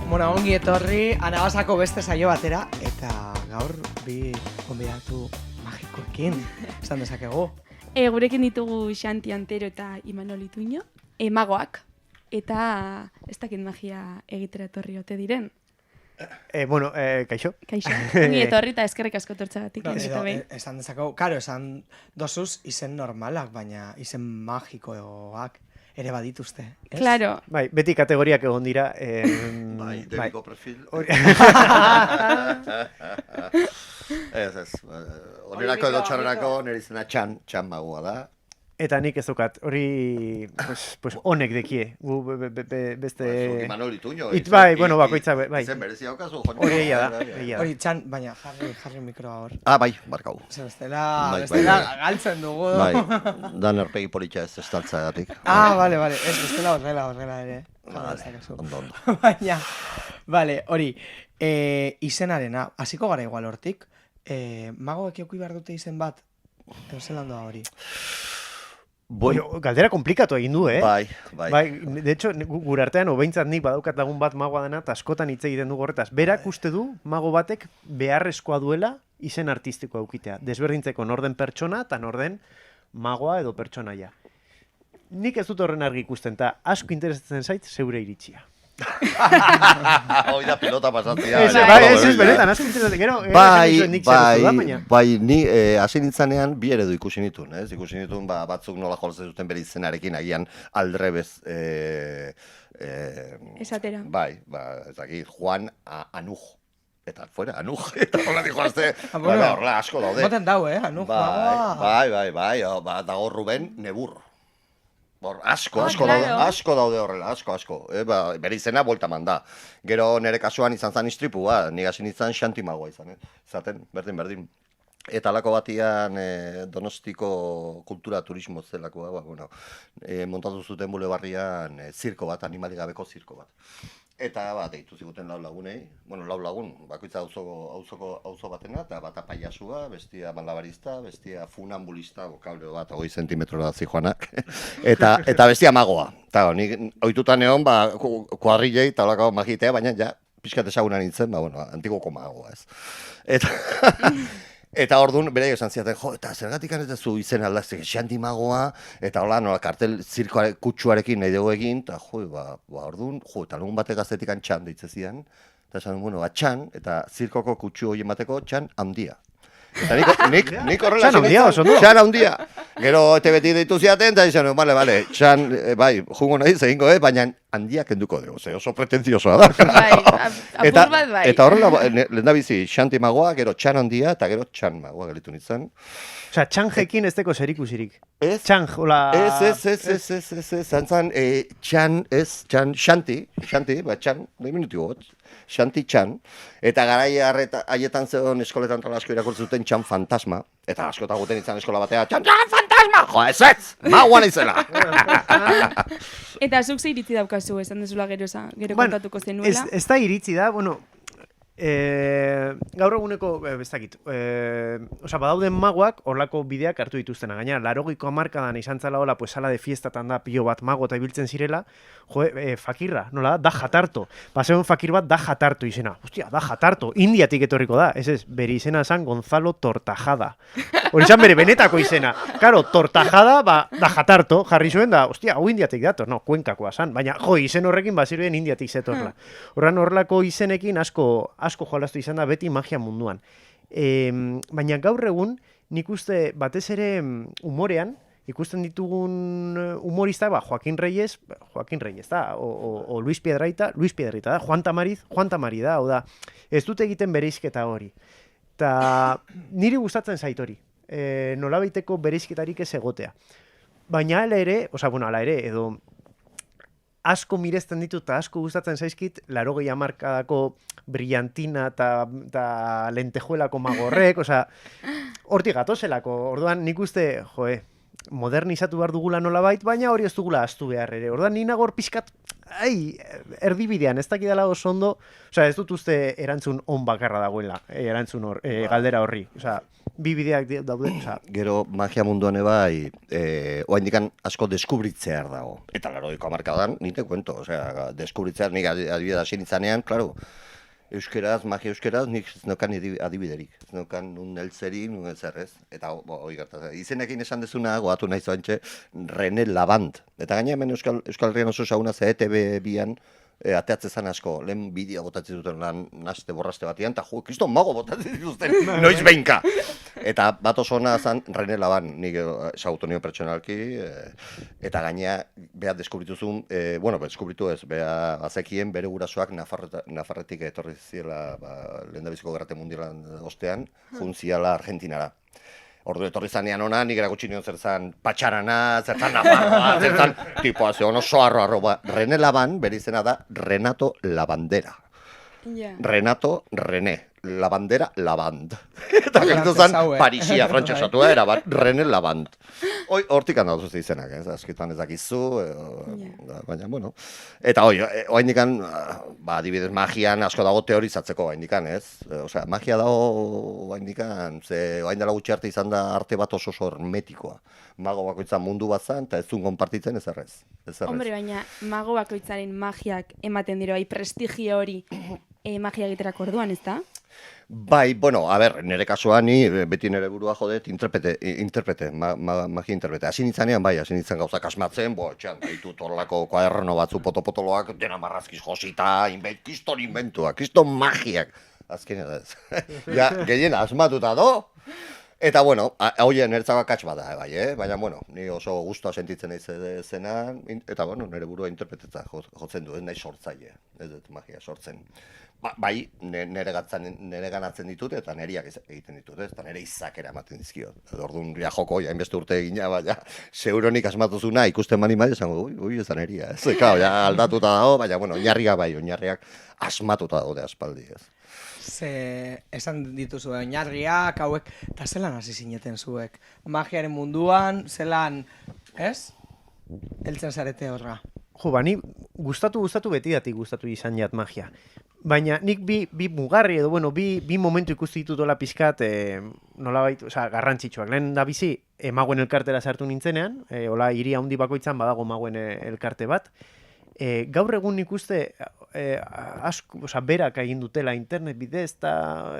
Bueno, ongi etorri, anabasako beste saio batera, eta gaur bi konbidatu magikoekin, esan dezakegu. Gurekin ditugu Xanti Antero eta Imanol Ituño, magoak, eta ez dakit magia egitera etorri ote diren. Kaixo. Kaixo, ongi etorri eta eskerrik asko tortzagatik. No, esan dezakegu, karo, esan dosuz izen normalak, baina izen magikoak ere badituzte, ez? Claro. Bai, beti kategoriak egon dira. Bai, debiko perfil. Ez. Onerako edo txarrerako nire izena txan magua da. Eta nik ez dukat, hori, pues honek dekie. Gu beste... Imanol Ituño. Bai, bueno, bakoitza, bai. Izen berezia haukazu. Hori egia da. Hori txan, baina jarri mikroa hor. Bai, barkau. Bestela Bai. galtzen dugu. Bai, dan erpegi politxa ez estaltzagatik. Vale, ez bestela horrela ere. Ondo. Baina, vale, hori, izenarena, hasiko gara igual hortik, magoek euki behar dute izen bat, edo zelan doa hori? Galdera komplikatu egin du, Bai. De hecho, gure artean, obeintzat nik badaukat lagun bat magoa dena, eta askotan hitz egiten dugu horretaz. Berak uste du, mago batek beharrezkoa duela izen artistikoa eukitea. Desberdintzeko norden pertsona eta norden magoa edo pertsonaia. Nik ez dut horren argi ikusten, eta asko interesatzen zait zeure iritzia. Hoi da pilota pasatzea. Ez benetan, asko interesatzen. Gero, Bai, ni hasi nintzanean bi eredu ikusi nituen, ez? Ikusi nituen batzuk nola jolzen zuten bere izenarekin, agian aldrebez... Esatera. Bai, ez dakit, Juan Anuj. Eta fuera, Anuj. Eta hola dijoazte, horrela asko daude. Moten dau, Anuj. Bai, dago Ruben Nebur. Asko daude horrela, asko. Bere izena buelta manda. Gero nire kasuan izan zan istripua, nik hasi nintzen Xanti magoa izaten, berdin. Eta alako batian Donostiko kultura turismo zelakoa, montatu zuten bulebarrian zirko bat, animalik gabeko zirko bat. Eta deitu ziguten lau lagunei, lau lagun, bakoitza auzo batena, eta bata paiasua, bestia malabarista, bestia funambulista, bokable bat, 20 zentimetrora zijoanak, eta bestia magoa. Eta nik ohitutan egon, kuadrillei eta olako magitea, baina ja, pixkat esaguna nintzen, antigoko magoa, ez. Eta orduan, bere esan ziaten, eta zergatik ez duzu izen aldazte, Xanti magoa, eta hola, nola kartel zirko kutsuarekin nahi dugu egin, eta orduan, eta lagun batek gaztetik txan deitze zidan, eta esan, txan, eta zirkoko kutsu horien bateko txan handia. Eta nik horrela... Txan handia, oso du? Txan handia. Gero ete beti deitu ziaten, eta izan, bale, txan, jungo nahi zehingo, baina handia kenduko dugu, oso pretenziosoa da. Apur bat bai. Eta horrela, lehen da bizi, Xanti magoa, gero txan handia, eta gero txan magoa gelitu nintzen. Osea, txanjekin ez teko zerikusirik. Ez? Txanj, hola... Ez, zantzan, Xanti, txan, 2 minutu got, Xanti txan, eta garai haietan zegoen eskoletan tala asko irakurtzen txan fantasma, eta asko eta guten izan eskola batea, txan fantasma, ez, magoan izela. Eta zuk ze iritzi daukazu, esan dezula gero kontatuko zenuela? Ez da iritzi da, gaur eguneko, bestakit, badauden magoak horlako bideak hartu dituztena, gaina, 80ko hamarkadan izan zala hola, pues sala de fiestatan da pilo bat mago eta ibiltzen zirela, fakirra, nola da jatarto, paseon fakir bat da jatarto izena, hostia, da jatarto, Indiatik etorriko da, bere izena zan Gonzalo Tortajada, hori zan bere benetako izena, karo, Tortajada, da jatarto, jarri zuen da, hostia, hau Indiatik dator, no, Kuenkakoa zan, baina, izen horrekin baziruen Indiatik zetorla, horrelako izenekin asko jolastu izan da beti magia munduan. Baina gaur egun, nik uste batez ere humorean, ikusten ditugun humorista, Joaquín Reyes da, o Luis Piedrahita da, Juan Tamariz da, hau da, ez dute egiten bereizketa hori. Eta niri gustatzen zait hori, nolabaiteko bereizketarik ez egotea. Baina hala ere, edo asko miresten ditut eta asko gustatzen zaizkit 80 hamarkadako brillantina eta lentejuelako magorrek, hortik gatozelako. Orduan nik uste, modernizatu behar dugula nolabait, baina hori ez dugula ahaztu behar ere. Orduan, ni nago hor pixkat, erdibidean, ez dakidala oso ondo, osea, ez dut uste erantzun on bakarra dagoela, erantzun galdera horri. Osea, bi bideak daude, osea. Gero magia munduan bai, oraindikan asko deskubritzear dago. Eta 80ko hamarkadan, ni te cuento, osea, deskubritzear nik adibidez hasi nintzanean, claro, magia euskeraz, nik ez neukan adibiderik. Ez neukan nun eltzeri, nun eltzerrez. Eta hori gertatzen. Izenekin esan dezuna, goatu nahi zoantxe, René Lavant. Eta gaina hemen Euskal Herrian oso sauna ze ETV bian, ateatze zan asko, lehen bideo botatzen duten lan naste borraste batian, eta kriston mago botatzen dituzten, noiz behinka. Eta bat oso hona zan René Lavant, nik ezagutu nio pertsonalki, eta gaina beha deskubrituzun, deskubritu ez, beha bazekien bere gurasoak Nafarretik etorri ziela lehendabiziko gerrate mundialan ostean, juntziala Argentinara. Ordu etorri zanean ona, nik erakutsi nion zer zan patxarana, zer zan Nafarroa, zer zan tipoa zeon oso arro. René Lavant, bere izena da Renato Lavandera. Renato, René, Lavandera, Lavant. Eta gertu zan Parisia frantsesatua erabat, René Lavant. Hortik handa duzte izenak, askitan ez dakizu, baina, bueno. Eta oaindikan, adibidez magian asko dago teorizatzeko oaindikan, ez? Osea, magia dago oaindikan, ze oain dela gutxi arte izan da arte bat oso hermetikoa. Mago bakoitzan mundu bat zan, eta ez zuen konpartitzen ezerrez. Hombre, baina mago bakoitzaren magiak ematen dira, prestigio hori magia egiterako orduan, ez da? Bai, nire kasuan ni beti nire burua jodet interprete, magia interprete. Hasi nintzanean, hasi nintzen gauzak asmatzen, etxean ditut horrelako kuaderno batzu potoloak, dena marrazkiz josita, kiston inventua, kiston magiak. Azken ez. Ja, gehien asmatuta do. Eta, hauen niretzako akats bada, baina, ni oso guztua sentitzen naiz zenan, eta, nire burua interpretetza jotzen du, ez nahi sortzaile, ez dut magia sortzen. Bai, nire ganatzen ditut eta niriak egiten ditut, eta nire izakera ematen dizkio. Orduan, joko, hainbeste urte egina, baina, seguronik asmatuzuna ikusten mani bai, esango, ui, ez da niria, ez, aldatuta dago, baina, oinarriak bai, oinarriak asmatuta dago de aspaldi, ez. Esan dituzu oinarriak, hauek, eta zelan hasi zineten zuek? Magiaren munduan, zelan, ez? Heltzen zarete horra. Ni gustatu betidatik gustatu izan jat magia. Baina nik bi mugarri edo, bi momentu ikusti ditutola pixkat, nolabait, garrantzitsuak. Lehen da bizi, maguen elkartera sartu nintzenean, hola, hiria handi bakoitzan badago maguen elkarte bat. Gaur egun ikuste, berak egin dutela internet bidez,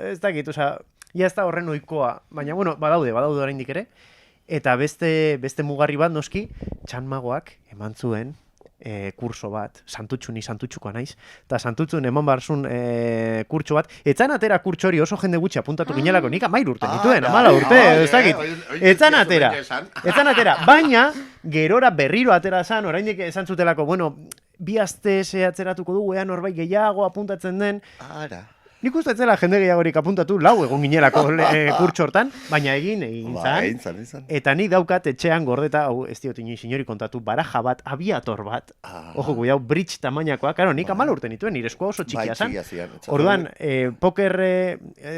ez dakit, ez da horren ohikoa, baina, badaude oraindik ere. Eta beste mugarri bat noski, Txan magoak eman zuen kurso bat, santutxukoa naiz, eta santutxun eman barzun kurtso bat, etzan atera kurtso hori oso jende gutxi apuntatu ginelako, nik 13 urte nituen, 14 urte, ez dakit, etzan atera, baina gerora berriro atera zan, oraindik esan zutelako, bi aste atzeratuko dugu, norbait gehiago apuntatzen den, nik uste etzela jende gehiagorik apuntatu, lau egon ginelako kurtso hortan, baina egin zan. Eta nik daukat etxean gordeta, ez diot inoiz inori kontatu, baraja bat, abiator bat, ojo guiau, bridge tamainakoa, karo, nik 14 urte nituen, nire eskua oso txikia zan. Orduan, poker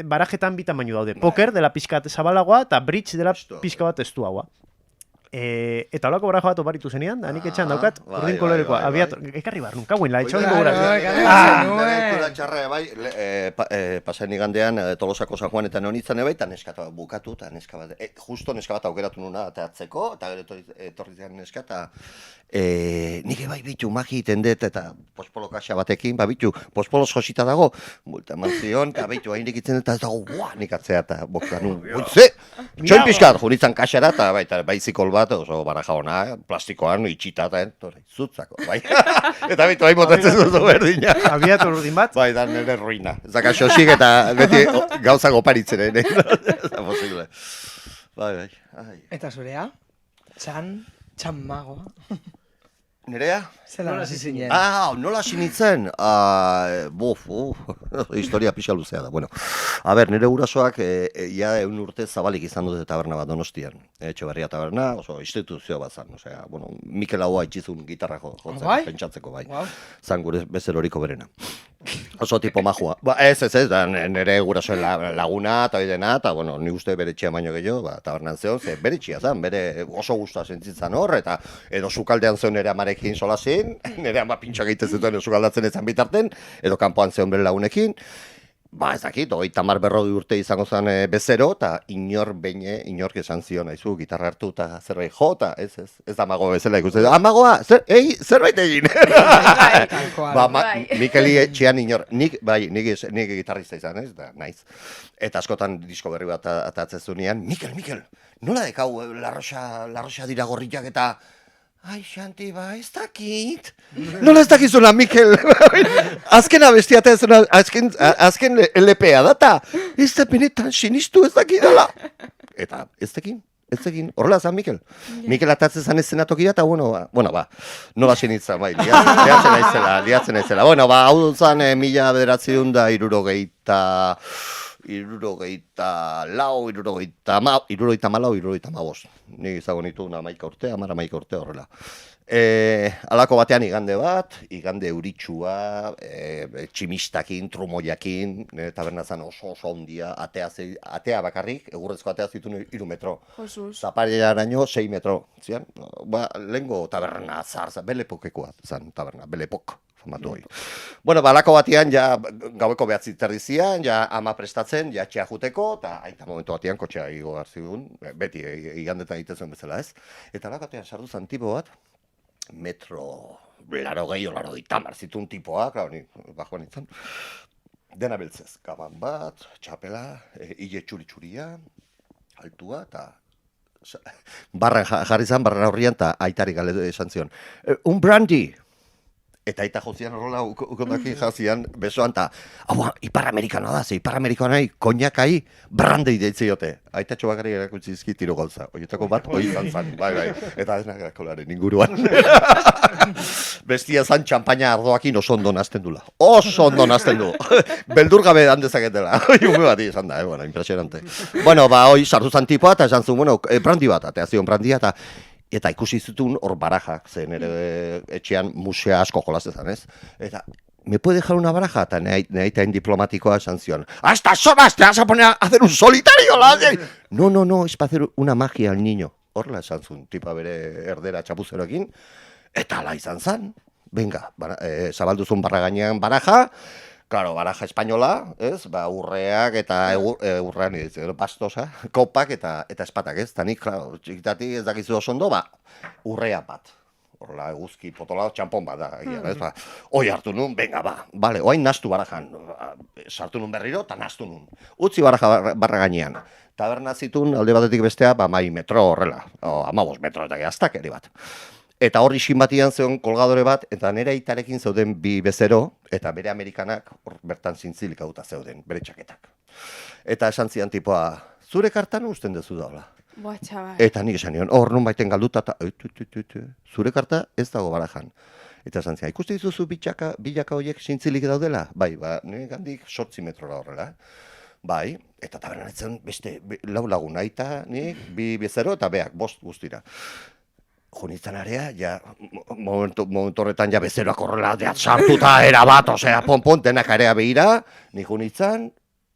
barajetan bi tamainu daude. Poker dela pixkat zabalagoa, eta bridge dela pixka bat estuagoa. Eta holako baraja bat oparitu zenean, da nik etxean daukat, urdin kolorekoa, abiator, ekarri barrun, kauen la, etxoen pasain igandean Tolosako San Juan eta nonitzen eba, eta neska bukatu, eta neska bat, justo neska bat aukeratu nuna ateatzeko, eta etorri zian neska, eta nik ebai bitu magi iten dut, eta pospolo kaxa batekin, bitu, pospolo josita dago, multa eman zion, eta bitu hain dikitzen dut, eta ez dago, nik atzea, eta bokanu, txoin pixkat, juritzen kaxara, eta baizikol bat, oso baraja ona, plastikoan, itxita, eta zutzako, bai. Eta bitu hain botatzen duzu berdina. Abiator urdin bat? Bai, da nire ruina. Ez da kaxosik eta beti gauzak oparitzen, ez da posible. Bai. Eta zurea? Txan magoa. Nirea? Zelan hasi zinen? Nola hasi nintzen? Historia pixa luzea da. Nire gurasoak ia 1 urte zabalik izan dute taberna bat Donostian. Etxeberria taberna, oso instituzio bat zan. Mikel Ahoa itxizun gitarra jotzen, pentsatzeko bai. Zan gure bezeroriko berena. Oso tipo majua. Ba, ez, da, nire gurasoen laguna eta dena, eta, bueno, ni uste bere txia baino gehiago, ba, tabernan zeon, ze bere txia zen, bere oso guztua sentzitzen hor, eta edo sukaldean zeon nire amarekin solazin, nire ama pintxak egiten zuten sukaldatzen ezan bitarten, edo kanpoan zeon bere lagunekin. Ba, ez dakit, 30-40 urte izango zen bezero, eta inork esan zion, aizu, gitarra hartu eta zerbait jo, eta ez da mago bezala ikusten. Amagoa, zerbait egin! Ba, Mikeli etxean nik gitarrista izan, ez da, naiz. Eta askotan disko berri bat atatzezunean, Mikel, nola dekau larroxa dira gorriak eta... Ai, Xanti, ba, ez dakit. Nola ez dakizuna, Mikel? Azken abestia eta azken LP-a data. Ez da benetan sinistu ez dakidala. Eta ez dakin, horrela zan, Mikel. Mikel atatzen zan eszenatokira eta, bueno, ba, nola sinitzen, bai, liatzen naizela. Bueno, ba, hau zan, 1974. Nik izago nitu 11 urte, 11 urte horrela. Alako batean igande euritsua, tximistakin, trumoiakin, taberna zan oso handia, atea bakarrik, egurrezko atea zituen 3 metro. Zaparearaino 6 metro. Zian, ba, lehengo taberna zar, belepokekoa zan taberna, belepok. Bueno, balako batean, ja, gaueko 9:30 zian, ja, ama prestatzen, ja, txea juteko, eta aita momentu batean kotxea igo garzigun, beti igandetan egiten zuen bezala, ez? Eta alako batean sartu zen tipo bat, metro, 80 zituen tipoa, klar, ni, bajoan nintzen, dena beltzez, gaban bat, txapela, hile txuri-txuria, altua, eta barra jarri zen, barra horrian, eta aitari gale esan zion, un brandy! Eta aita jozian horrela ukondakin jazian besoan, eta hau, Ipar-Amerikanoa da, ze Ipar-Amerikanoa koñakai brandei deitzeiote. Aita txobakari erakutsi izki tiro gauza. Oietako bat, izan zan, bai, eta ez nagrakolaren inguruan. Bestia zan txampaina ardoakin oso ondo nazten dula. Oso ondo nazten du. Beldur gabe handezaketela. Junge bat izan da, bueno, impresionante. Bueno, ba, hoi sartu zan tipoa, eta esan zuen, bueno, brandi bat, eta zion brandia, eta ikusi zituen hor barajak, zen ere etxean musea asko jolazezan, ez? Eta, ¿me puede dejar una baraja? Eta nahaitain diplomatikoa esan zion, ¡a estas horas te vas a poner a hacer un solitario! No, es para hacer una magia al niño. Horla esan zuen, tipa bere erdera txapuzeroekin, eta ala izan zan, venga, zabalduzun barra gainean baraja, claro, baraja espainola, ez? Ba, urreak eta urrean, bastosa, kopak eta espatak, ez? Eta nik, claro, txikitati ez dakizu oso ondo, ba, urrea bat. Horrela, eguzki potola, txampon bat da, ez? Ba, hoi hartu nun, venga, ba, bale, oain nastu barajan. Sartu nun berriro, eta nastu nun. Utzi baraja barra gainean. Taberna zitun, alde batetik bestea, ba, 2 metro horrela. 15 metro eta gehaztak ere bat. Eta horri xin batian zeon kolgadore bat, eta nire aitarekin zeuden 2 bezero, eta bere Amerikanak hor bertan zintzilik hauta zeuden, bere txaketak. Eta esan zian tipoa, zure kartan usten dezu daula. Boa, txabar. Eta nik esan nion, hor nun baiten galduta, eta zure karta ez dago barajan. Eta esan zian, ikuste dituzu bilaka horiek zintzilik daudela? Bai, ba, nire gandik 8 metrora horrela. Bai, eta tabernanetzen beste 4 lagun, aita, nik, 2 bezero eta beak, 5 guztira. Junitzen area, ja, momentu horretan ja bezeroak horrela sartuta erabat, osea, ponpon, denak area behira, ni junitzen,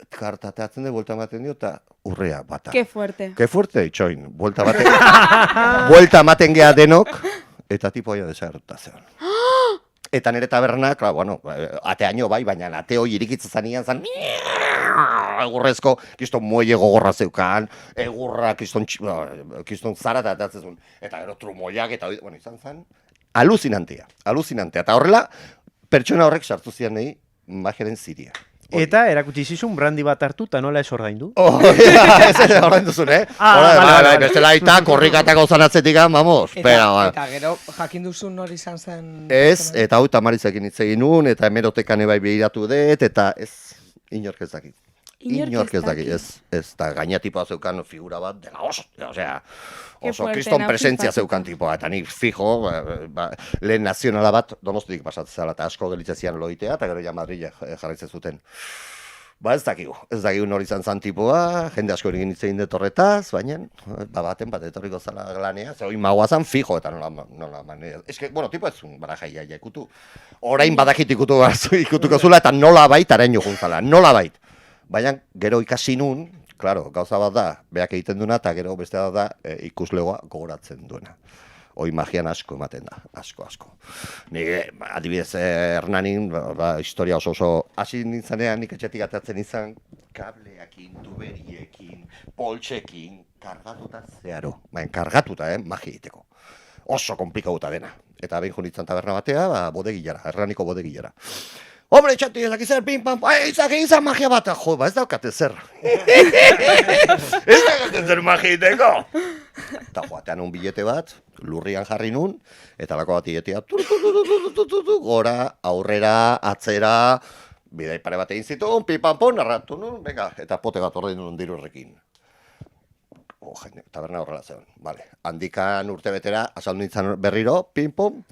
karta teatzen de, buelta ematen dio, eta urrea bata. Ke fuerte. Ke fuerte, itxoin, buelta ematen geha denok, eta tipoia desagertuta zeon. Eta nire taberna, klar, bueno, ateaino bai, baina ate hoi irikitzen zanian zan, egurrezko, kiston muelle gogorra zeukan, egurra kiston zara eta atatzezun, eta gero trumoiak eta hori, bueno, izan zen, aluzinantea. Eta horrela, pertsona horrek sartu zian nahi magiaren ziria. Eta erakutsi zizun brandi bat hartu eta nola ez ordaindu? Ez ordaindu zuen, Vale, bestela aita, korrikatako zanatzetik, vamos. Eta gero, jakin duzun hori izan zen... Ez, eta hau tamarizekin hitz egin nuen, eta hemerotekan ebai behiratu dut, eta ez, inork ez dakit. Inork ez dakit, ez, eta gaina tipoa zeukan figura bat, dela oso kriston presentzia zeukan tipoa, eta nik fijo, lehen nazionala bat donostitik pasatzen zela, eta asko gelitzezian loitea, eta gero ja Madrile jarraitzen zuten. Ba ez dakigu nori izan zan tipua, jende asko egin hitz egin dut horretaz, baina baten bat etorriko zala lanea, ze hori magoa zan fijo, eta nola manera. Ez que, bueno, tipo ez zun barajaia ikutu. Orain badakit ikutuko zula, eta nola bait araino juntzala, nola bait. Baina gero ikasi nun, claro, gauza bat da, beak egiten duena, eta gero beste da ikuslegoa gogoratzen duena. Hoi magian asko ematen da, asko. Nik, adibidez, Hernanin, historia oso hasi nintzanean, nik etxetik atatzen izan, kableakin, tuberiekin, poltsekin, kargatuta zeharo. Kargatuta, magia egiteko. Oso komplikauta dena. Eta behin junitzen taberna batea, bodegilara, Hernaniko bodegilara. Hombre, txati, ezak izan, pim, pam, izan magia bat, jo, ez daukate zer. Ez daukate zer magia egiteko. Eta joatean un bilete bat, lurrian jarri nun, eta lako bat ietia, gora, aurrera, atzera, bidai pare bat egin zituen, pipampon, narratu nun, venga, eta pote bat ordein nun diru horrekin. Taberna horrela zeon, vale. Handikan urte betera, azaldu nintzen berriro, pim-pom,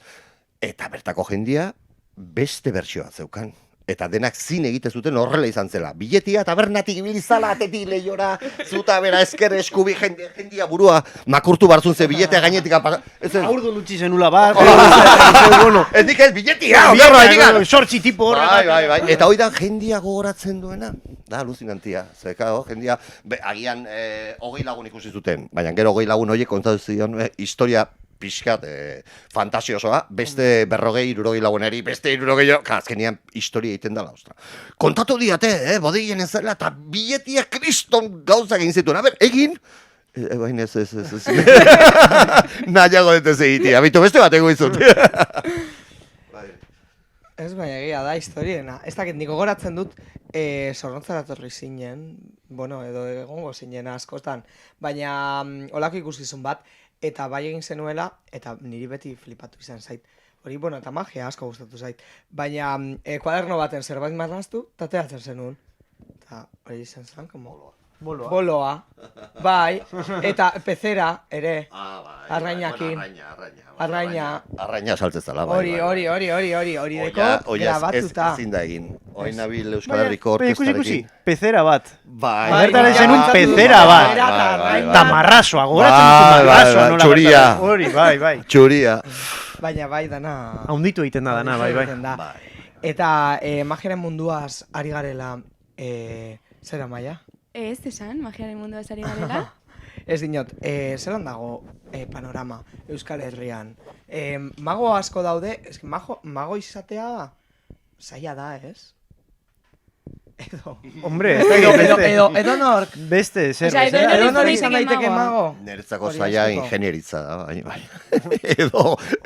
eta bertako jendia, beste bertsioa zeukan. Eta denak zin egite zuten horrela izan zela. Biletia tabernatik ibilizala, atetik lehiora, zuta bera esker eskubi jendia burua makurtu barzun ze biletea gainetik apasa. Aurdo lutsi zenula bat. Ez dik ez biletia, sortzi tipo horrela. Bai. Eta hoi da jendia gogoratzen duena. Da, aluzinantia. Zeka, jendia, agian 20 lagun ikusi zuten. Baina gero 20 lagun horiek kontatu zion historia pixkat fantasiosoa, beste 40-60 laguneri, beste 60, azkenian historia egiten dela, ostra. Kontatu diate, bodegian ez zela, eta biletia kriston gauzak egin zituen. A ber, egin, baina ez. Nahiago dut ez egitea, bitu beste bat ego izut. Ez baina egia da historiena. Ez dakit, niko goratzen dut Zornotzara torri zinen, bueno, edo egongo zinen askotan, baina olako ikusizun bat, eta bai egin zenuela, eta niri beti flipatu izan zait. Hori, bueno, eta magia asko gustatu zait. Baina kuaderno baten zerbait marraztu, eta ateratzen zenuen. Eta hori izan zen, como... Boloa. Bai, eta pezera ere. Arrainakin. Arraina saltzen zala, bai. Hori deko grabatuta. Ezin da egin. Hori nabil Euskal Herriko orkestarekin. Ikusi, pezera bat. Bai. Bertaren zenun pezera bat. Eta marrasoa, gogoratzen duzu marrasoa. Txuria. Hori, bai. Txuria. Baina bai dana... Haunditu egiten da dana, bai. Eta magiaren munduaz ari garela, zera Maia? Ez esan, magiaren munduaz ari garela. Ez dinot, zelan dago panorama Euskal Herrian? Mago asko daude, mago izatea zaila da, ez? Edo... Hombre, edo nork? Beste, zer. Osea, Edo nor izan daiteke mago? Niretzako zaila ingenieritza da, bai.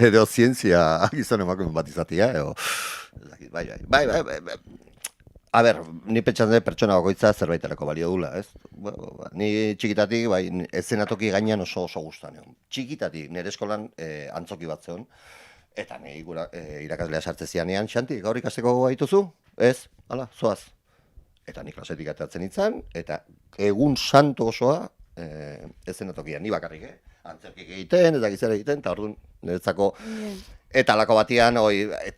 Edo zientzia gizon emakume bat izatea, edo... Bai. A ber, ni pentsatzen dut pertsona bakoitza zerbaiterako balio dula, ez? Ni txikitatik, bai, eszenatoki gainean oso gustan egon. Txikitatik, nire eskolan antzoki bat zeon, eta ni irakaslea sartze zianean, Xanti, gaur ikasteko gaituzu? Ez? Hala, zoaz. Eta ni klasetik atatzen nintzen, eta egun santo osoa eszenatokian, ni bakarrik, antzerkik egiten, ezakizera egiten, eta orduan niretzako... Eta alako batean,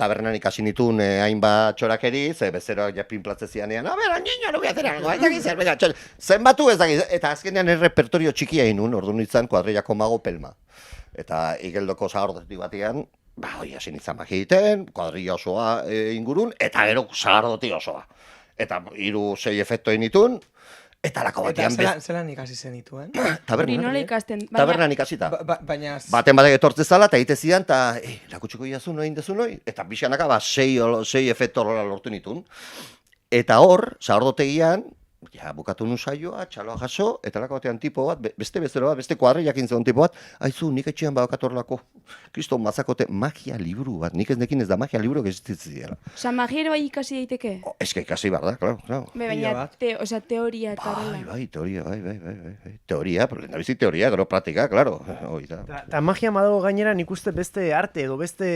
tabernan ikasi nituen hainbat txorakeri, ze bezeroak japin platze zianean, a ber, niño, no voy a hacer algo, zenbatu ezakiz, eta azkenean repertorio txikia inun, orduan nintzen kuadrillako mago pelma. Eta igeldoko zahardoti batean, hasi nintzen magia egiten, kuadrilla osoa ingurun, eta gero zahardoti osoa. Eta 3-6 efektu egin nituen, eta alako batean... Eta zelan ikasi zenituen? Tabernan ikasita. Baina... Baten batek etortze zala, eta egite zidan, eta lakutxiko iazu noin dezu noi, eta pixanaka 6 efektu horrela lortu nituen. Eta hor, saordotegian, bukatu nun saioa, txaloa jaso, eta lako batean tipo bat, beste bezero bat, beste kuadrillakin zegoen tipo bat, aizu, nik etxean badakat kriston mazakote magia liburu bat, nik ez nekin ez da magia liburu existitzen dira. Osa, magiero bai ikasi daiteke? Ez que ikasi behar da, claro. Baina, teoria eta horrela. Bai, teoria. Teoria, pero lehendabizi teoria, gero praktika, claro. Eta magia badago gainera nik uste beste arte edo beste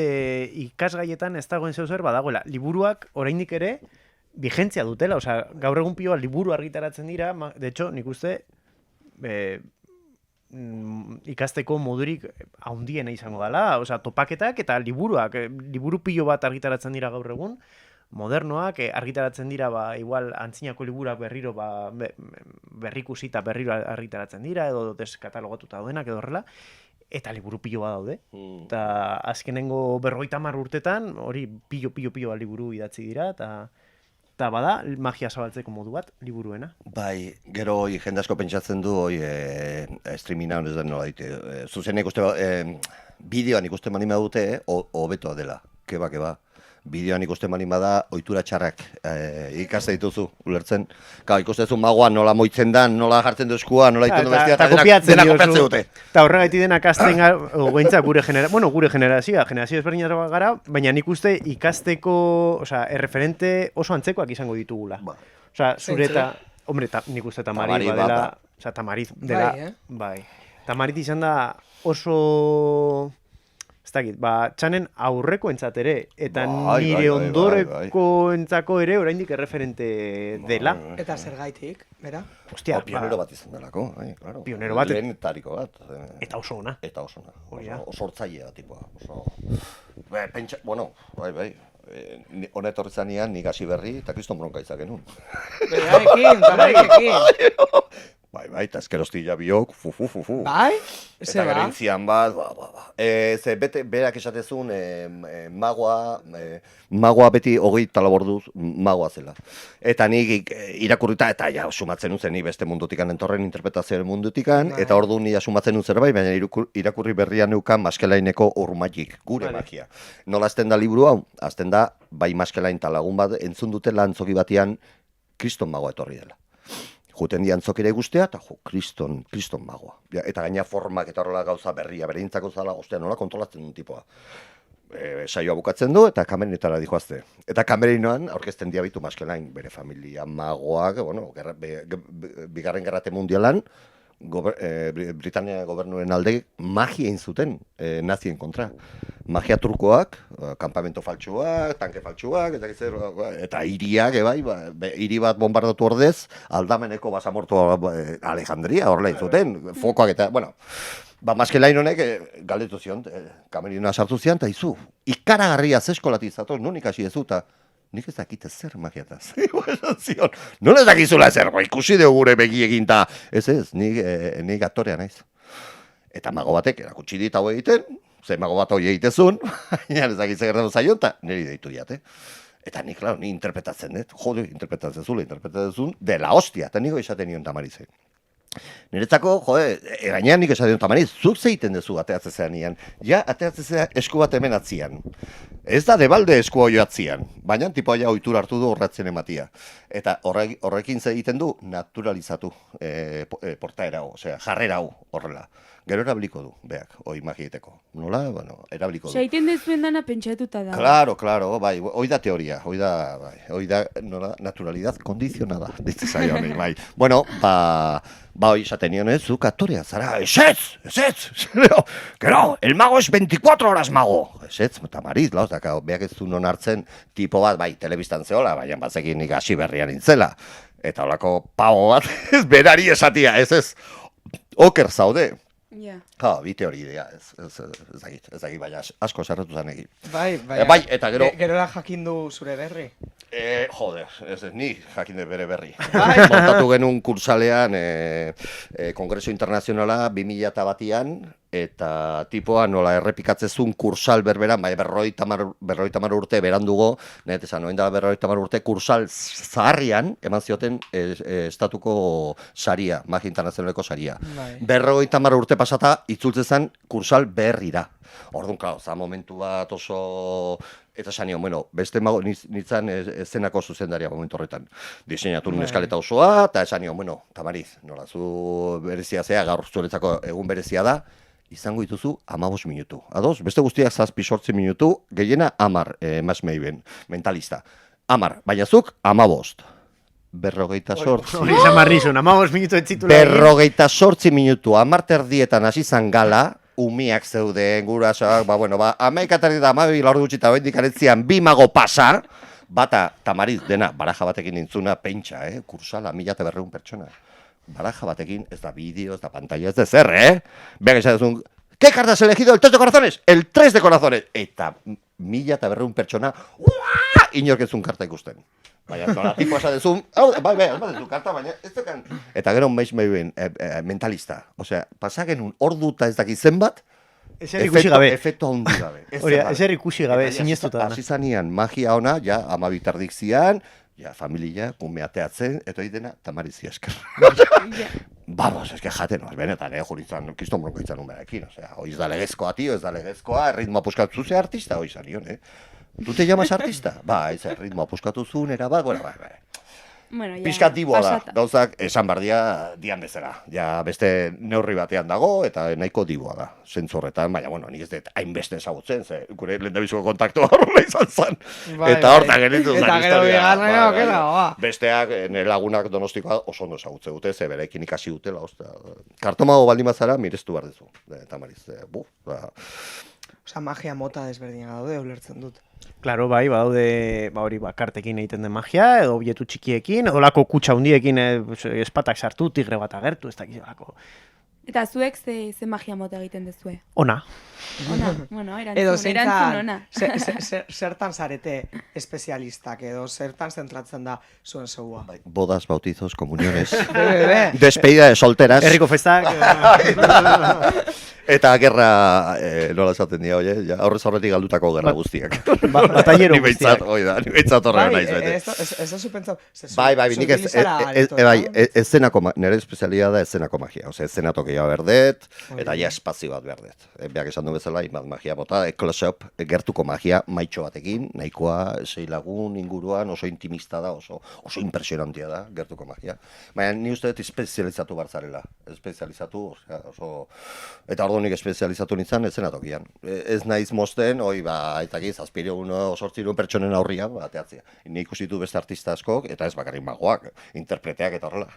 ikasgaietan ez dagoen zeuzer badagoela. Liburuak oraindik ere, vigentzia dutela, osea, gaur egun pioa liburu argitaratzen dira, de hecho, nik uste ikasteko modurik haundiena izango dela, osea, topaketak eta liburuak, liburu pilo bat argitaratzen dira gaur egun, modernoak, argitaratzen dira, igual antzinako liburak berriro berrikusita berriro argitaratzen dira, edo deskatalogatuta daudenak edo horrela, eta liburu pilo bat daude. Eta azkenengo 50 urtetan, hori pilo liburu idatzi dira, eta bada magia zabaltzeko modu bat liburuena. Bai, gero jende asko pentsatzen du streaminga ez da nola dite. Zuzenean ikuste bideoan ikusten baldin badute, hobeto dela. Keba. Bideoan ikusten baldin bada, ohitura txarrak ikaste dituzu, ulertzen. Ikustezu magoan nola moitzen dan, nola jartzen du eskua, nola ditzen du bestia, eta kopiatzen dute. Eta horregaiti dena kasten gure generazioa ezberdinatu gara, baina nik uste ikasteko, erreferente oso antzekoak izango ditugula. Zure eta, nik uste Tamariz badela, Tamariz dela, bai. Tamariz izan da oso... Ez dakit, txanen aurreko entzat ere, eta nire ondoreko entzako ere oraindik erreferente dela. Eta zer gaitik, bera? Ostia, pionero bat izan delako, claro. Pionero bat. Lehenetariko bat. Eta oso ona. Oso hortzailea, tipoa. Bai. Honet horri zanean, nik hasi berri, eta kriston bronka izak genuen. Berarekin. Bai, eta ezkeroztila biok, fu. Bai? Eta gerentzian bat, Ze berak esatezun magoa beti 24 orduz magoa zela. Eta nik irakurrita, eta ja, sumatzen nuzen, nik beste mundutikan entorren interpretazioaren mundutikan, eta ordu nila sumatzen nuzen zerbait, baina irakurri berrian neukan maskelaineko urmatik, gure magia. Nola azten da liburu hau? Azten da, bai maskelain talagun bat entzun dutela antzoki batian, kriston magoa etorri dela. Juten di antzokire guztia, eta kriston magoa. Eta gaina formak eta horrela gauza berria, bereintzako zala, ostia, nola kontrolatzen duen tipoa. Saioa bukatzen du, eta kamerinetara dijoazte. Eta kamerinoan, aurkezten diabitu maskelain, bere familia magoak, bigarren gerrate mundialan, Britania gobernuen alde magia egin zuten nazien kontra. Magia trukoak, kanpamento faltsuak, tanke faltsuak, eta hiriak, hiri bat bombardatu ordez, aldameneko basamortu Alejandria, horrela egin zuten, fokoak eta, maskelain honek galdetu zion, kamerina sartu zian, eta izu, ikaragarria zeskolati zatoz, non ikasi ez eta nik ez dakite zer magiataz. Nola ez dakizula zer, ikusi dugu gure begi eginta. Ez, nik aktorea naiz. Eta mago batek erakutsi dit hau egiten, ze mago bat hori egitezun, baina ez dakitze gertatu zaion, eta niri deitu diat, Eta nik, klaro, ni interpretatzen dut, interpretatzen zuen, dela hostia, eta niko esaten nion Tamarizen. Niretzako, gainean nik esaten Tamariz, zuk zeiten dezu ateatzezean nian. Ja, ateatzezean esku bat hemen atzian. Ez da debalde esku hori atzian, baina tipoa ja ohitura hartu du horretzen ematia. Eta horrekin egiten du naturalizatu portaera hau, jarrera hau horrela. Gero erabiliko du, beak, hoi magieteko. Nola, erabiliko du. Egiten dezuen dana pentsatuta da. Claro, bai, hoi da teoria, hoi da, naturalidad kondizionada, ditze zaio honi, bai. Hoi esaten nion ez, zuk aktorea zara, esetz! Gero, el mago es 24 horas mago! Esetz, Tamariz, beak ez du non hartzen tipo bat, bai, telebistan zehola, baina batzekin nik hasi berrian nintzela. Eta holako pavo bat, ez berari esatia, ez, oker zaude. Bi teori idea, ez dakit, baina asko zerretu zen egin. Bai, eta gero... Gerora jakin du zure berri? Ni jakin dut bere berri. Montatu genuen kursalean Kongreso Internazionala 2001an, eta tipoa nola errepikatzezun kursal berberan, bai, 50 urte berandugo, net esan, 50 urte kursal zaharrian eman zioten estatuko saria, magia internazionaleko saria. 50 urte pasata itzultzezan kursal berrira. Orduan, klar, za momentu bat oso... Eta zanio, beste mago nintzen eszenako zuzendaria momentu horretan. Diseinatu nun eskaleta osoa, eta esan nio, Tamariz, nola, zu berezia zea, gaur zuretzako egun berezia da, izango dituzu 15 minutu. Ados, beste guztiak 7-8 minutu, gehiena 10, Mas Meiben, mentalista. 10, baina zuk 15. 48. Hori izan marrizun, 15 minutu entzitula. 48 minutu, 10 erdietan hasi zan gala, umiak zeuden, gurasoak, 11 eta 12 laur gutxita bendik aretzian, 2 mago pasa, bata Tamariz dena, baraja batekin nintzuna, pentsa, kursala, 1200 pertsona. Baraja batekin, ez da bideo, ez da pantalla, ez da zer, Beak esan ¿qué cartas has elegido? ¿El 3 de corazones? El 3 de corazones. Eta 1200 pertsona, inork ezun karta ikusten. Baina, nola tipo esan dezun, bai, dezu karta, baina ez dekan. Eta gero maiz mentalista. Osea, pasagenun orduta ez daki zenbat, Ezer ikusi gabe. Efektu handi gabe. Hori, ezer ikusi gabe, sinestuta dana. Hasi zanean magia ona, ja, 12 tardik zian, ja, familia, kumeateatzen, eta hori dena, Tamarizi esker. Vamos, eske jaten, benetan, juritzan, kiston bronko itzan numerakin, osea, hoi ez da legezkoa, tio, ez da legezkoa, ritmoa puskatu ze artista, hoi zanion, ¿Tú te llamas artista? Ba, ez ritmoa puskatu zuen, era bat, bai. Bueno, ja, Piskat diboa da, pasata. gauzak esan bardia dian bezala. Ja, beste neurri batean dago, eta nahiko diboa da, zentzu horretan, baina, bueno, nik ez dut hainbeste ezagutzen, ze, gure lehendabiziko kontaktua horrela izan zen. Eta horta genitu zen Eta gero bigarrena okela, ba. Besteak, nire lagunak Donostikoa oso ondo ezagutze dute, ze berekin ikasi dutela, ostia. Kartomago baldin bazara, mirestu behar duzu, Tamariz, Osa, magia mota desberdina daude, ulertzen dut. Claro, bai, badaude, hori, kartekin egiten den magia, edo obietu txikiekin, edo lako kutsa hundiekin espatak sartu, tigre bat agertu, ez dakiz lako. Eta zuek ze magia mota egiten dezue? Ona. Ona, bueno, Edo erantzun ona. zertan zarete espezialistak, edo zertan zentratzen da zuen zeua. Bodas, bautizos, comuniones, Bebe, despedida de solteras. Herriko festak, Eta gerra, nola esaten dira, oie, ja, aurrez aurretik galdutako gerra guztiak. batallero Ni behintzat, guztiak. hoi da, ni behintzat horrela naiz bete. ez da zu pentsau. Bai, nik nire espezialia da eszenako magia. Osea, eszenatokia berdet, eta ja espazio bat berdet. Beak esan du bezala, bat magia bota, close-up, gertuko magia, maitxo batekin, nahikoa, 6 lagun inguruan, oso intimista da, oso impresionantia da, gertuko magia. Baina ni uste dut espezializatu bartzarela. Espezializatu, oso... Eta ordu nik espezializatu nintzen eszenatokian. Ez naiz mosten, hoi, aitakiz, 7-8 pertsonen aurrian, ateatzea. Nik ikusitu beste artista askok, eta ez bakarrik magoak, interpreteak eta horrela.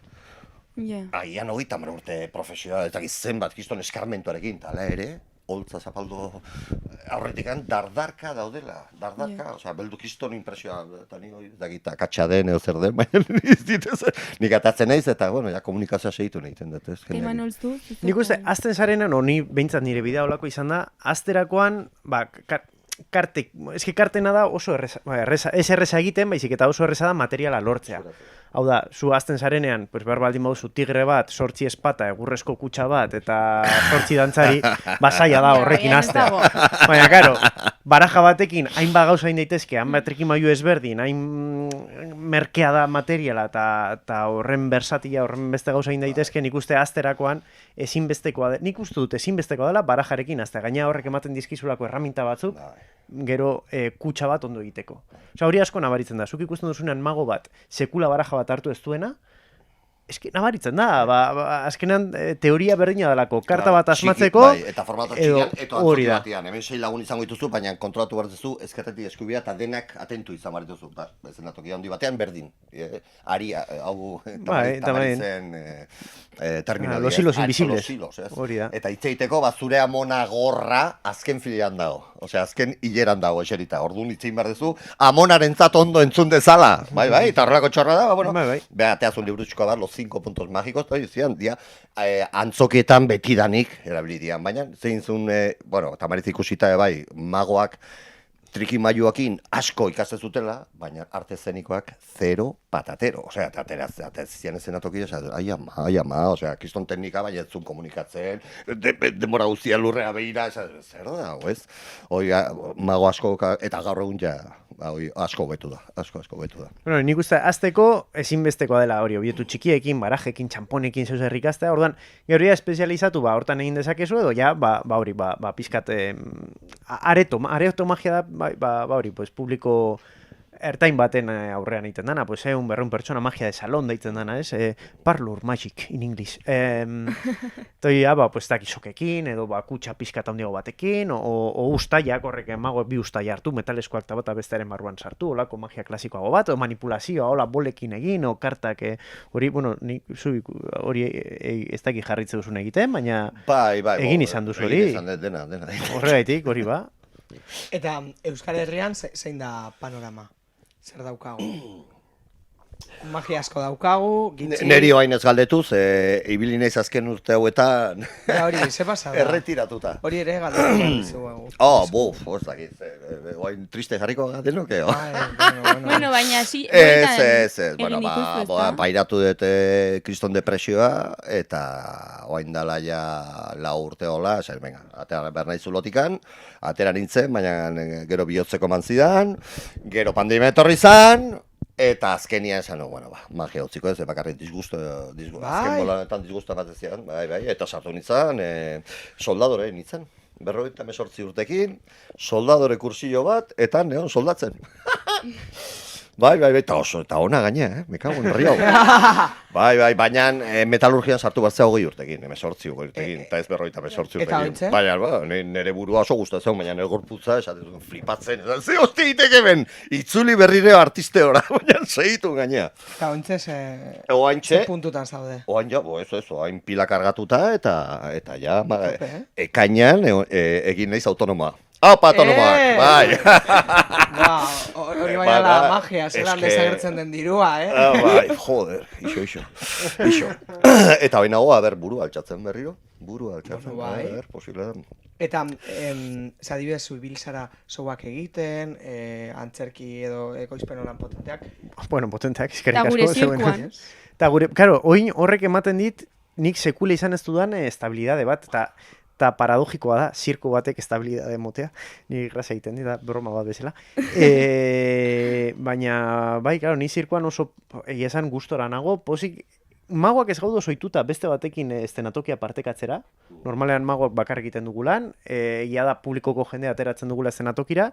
Aian 30 urte profesioa, eta zenbat kiston eskarmentuarekin, tala ere, holtza zapaldo aurretikan dardarka daudela, osea, beldu kiston impresioa, eta nik akatsa den, edo zer den, baina nik atatzen naiz, eta, bueno, ja komunikazioa segitu egiten dut, ez? Imanol, zu? Nik uste, azten zarenan, ni behintzat nire bidea olako izan da, azterakoan, kartena da oso erreza, ez erreza egiten, baizik eta oso erreza da materiala lortzea. Hau da, zu azten zarenean, behar baldin baduzu tigre bat, 8 espata, egurrezko kutsa bat, eta 8 dantzari, basaia da horrekin aztea. Baina, karo, baraja batekin, hainbat gauza hain daitezke, hainbat trikimailu ezberdin, hain merkea da materiala, eta horren bersatila, horren beste gauza hain daitezke, nik uste azterakoan ezinbestekoa dela, nik uste dut ezinbestekoa dela barajarekin aztea, gaina horrek ematen dizkizulako erraminta batzuk, gero kutsa bat ondo egiteko. Osa, hori asko nabaritzen da, zuk ikusten duzunean mago bat, sekula baraja bat hartu ez duena, eski nabaritzen da, azkenan teoria berdina dalako, karta bat asmatzeko, eta formato txikian, eta hori antzoki da. batean, hemen 6 lagun izango dituzu, baina kontrolatu behar duzu, ezkerretik eskubira, eta denak atentu izan behar dituzu, bezenatoki handi batean berdin. Aria, hau, tamarizen terminodia. Los hilos invisibles, hori da. Eta itzeiteko, zure amona gorra azken filean dago, osea, azken hileran dago eserita, orduan itzein behar duzu, amonarentzat ondo entzun dezala, bai, eta horrelako txorra da, bueno, beha, teazun liburutxuko bat, 5 puntos mágicos, zian, antzokietan betidanik erabilidian, baina zein zuen, bueno, Tamariz ikusita bai, magoak trikimailuakin asko ikasten zutela, baina arte eszenikoak 0 patatero, osea, zian eszenatoki, ai ama, osea, kiston teknika, baina ez zuen komunikatzen, demora guztia lurrea behira, zer da, ez? Hoi, mago asko, eta gaur egun ja, asko betu da, asko betu da. Bueno, nik uste, azteko ezinbestekoa dela hori, obietu txikiekin, barajekin, txamponekin zeuz errikaztea, orduan, gehoria espezializatu, hortan egin dezakezu, edo ja, hori, pizkat, areto magia da, hori, pues, publiko ertain baten aurrean egiten dana, pues, 100 pertsona magia de salón deitzen dana, ez? Parlour magic in English. Toi, pues, dakizokekin, edo, kutsa pizkat handiago batekin, o ustaiak, horrek, mago bi ustai hartu, metaleskoak eta bata bestearen barruan sartu, olako magia klasikoago bat, o manipulazioa, hola bolekin egin, o kartak, hori, bueno, hori ez daki jarritze duzun egiten, baina egin izan duzu hori. Dena. Horregaitik, hori ba. Eta Euskal Herrian zein da panorama? Zer daukago? magia asko daukagu, gitzi. Neri oain ez galdetuz, ibili naiz azken urte hauetan Hori, ze pasada. erretiratuta. Hori ere galdetu dizuegu. Ez dakit, oain triste jarriko gadenuke, Bueno, baina si... Ez, bueno, pairatu dut kriston depresioa, eta oain dala ja 4 urte hola, venga, atera behar nahi zulotikan, atera nintzen, baina gero bihotzeko mantzidan, gero pandemia etorri zan, eta azkenia esan, bueno, magia utziko ez, bakarrik azken bolanetan disgusta bat ezian, bai, eta sartu nintzen, soldadore nintzen. 58 urtekin, soldadore kursillo bat, eta neon soldatzen. Bai, eta ona gainea, me cago en río. Bai, baina metalurgian sartu batzea 20 urtekin, 18 urtekin, eta ez 58 urtekin. Eta hontxe? Baina, nire burua oso gustatzen, baina nire gorputza, esaten flipatzen, ze hosti iteke ben, itzuli berriro artisteora, baina segitu gainea. Eta hontxe, Oaintxe, ze puntutan zaude. oain ja, oain pila kargatuta, eta ja, ekainan egin naiz autonomoa. Apa, autonomoak, bai. Hori baina da magia, zelan desagertzen den dirua, Bai, joder, iso. Eta bainago, burua altxatzen berriro. Burua altxatzen, posible da. Eta, zadibidez, zubilzara zauak egiten, antzerki edo ekoizpen holan potenteak. Bueno, potenteak, eskerrik Eta asko. gure zirkuan. Eta gure, karo, oin horrek ematen dit, nik sekule izan ez dudan estabilidade bat, eta paradogikoa da, zirko batek estabilidade motea, ni grazia egiten dit, broma bat bezala. Baina, bai, karo, ni zirkoan oso, egia esan gustora nago, posik, magoak ez gaudo soituta beste batekin estenatokia partekatzera, normalean magoak bakarrik egiten dugulan, egia da publikoko jendea ateratzen dugula estenatokira,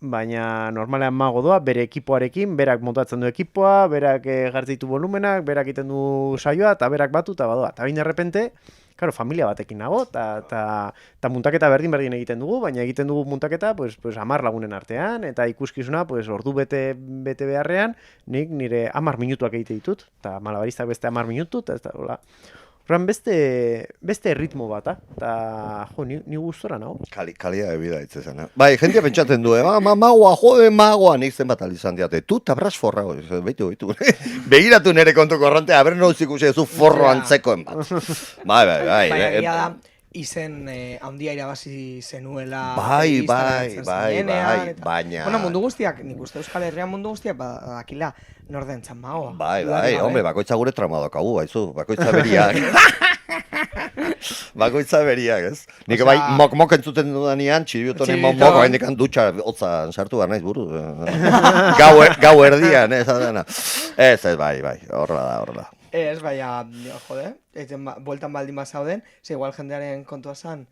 baina normalean mago doa, bere ekipoarekin, berak montatzen du ekipoa, berak jartzitu volumenak, berak egiten du saioa, eta berak batu, eta badoa. Eta bain derrepente, claro, familia batekin nago, eta muntaketa berdin egiten dugu, baina egiten dugu muntaketa, pues 10 lagunen artean, eta ikuskizuna, ordu bete beharrean, nik nire 10 minutuak egite ditut, eta malabaristak beste 10 minutu, eta hola. Horren beste ritmo bat, eta ni gustora nago. Kalidad de vida hitz esan. Bai, jentia pentsatzen du, magoa, nik zenbat alizan diate, tu tabras forra, beitu. Begiratu nire kontu korrontea, no ikusi zu forro antzekoen bat. Bai. Baina egia da, izen handia irabazi zenuela. Bai, baina. Bueno, mundu guztiak, nik uste Euskal Herrian mundu guztiak badakila nordentzan magoa. Bai, hombre, bakoitza gure trauma daukagu, baizu, bakoitza beriak. Bakoitza beriak, ez? Nik bai, mok entzuten dudanean, txiributonen mok, bain dekan dutxa hotzan sartu behar naiz buru. Gau erdian, ez adana. Ez, bai, horrela da. Ez, baina, jode, bueltan baldin bazauden, ze igual jendearen kontua zan,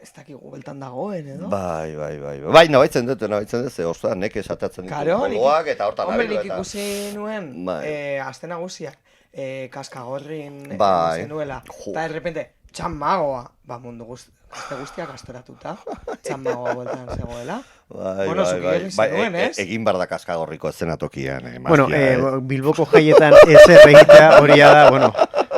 ez dakigu bueltan dagoen, edo? Bai, nabaitzen dut, ze osta, nek esatatzen ditu boloak, eta hortan Hombre, nabilo, nik ikusi nuen, azte nagusiak, kaskagorrin zenuela, eta errepente, txanmagoa, mundu guztiak astoratuta, txanmagoa bueltan zegoela. Bai, egin bar da kaskagorriko eszenatokian. Bueno, Bilboko jaietan ezer egitea horia da, bueno,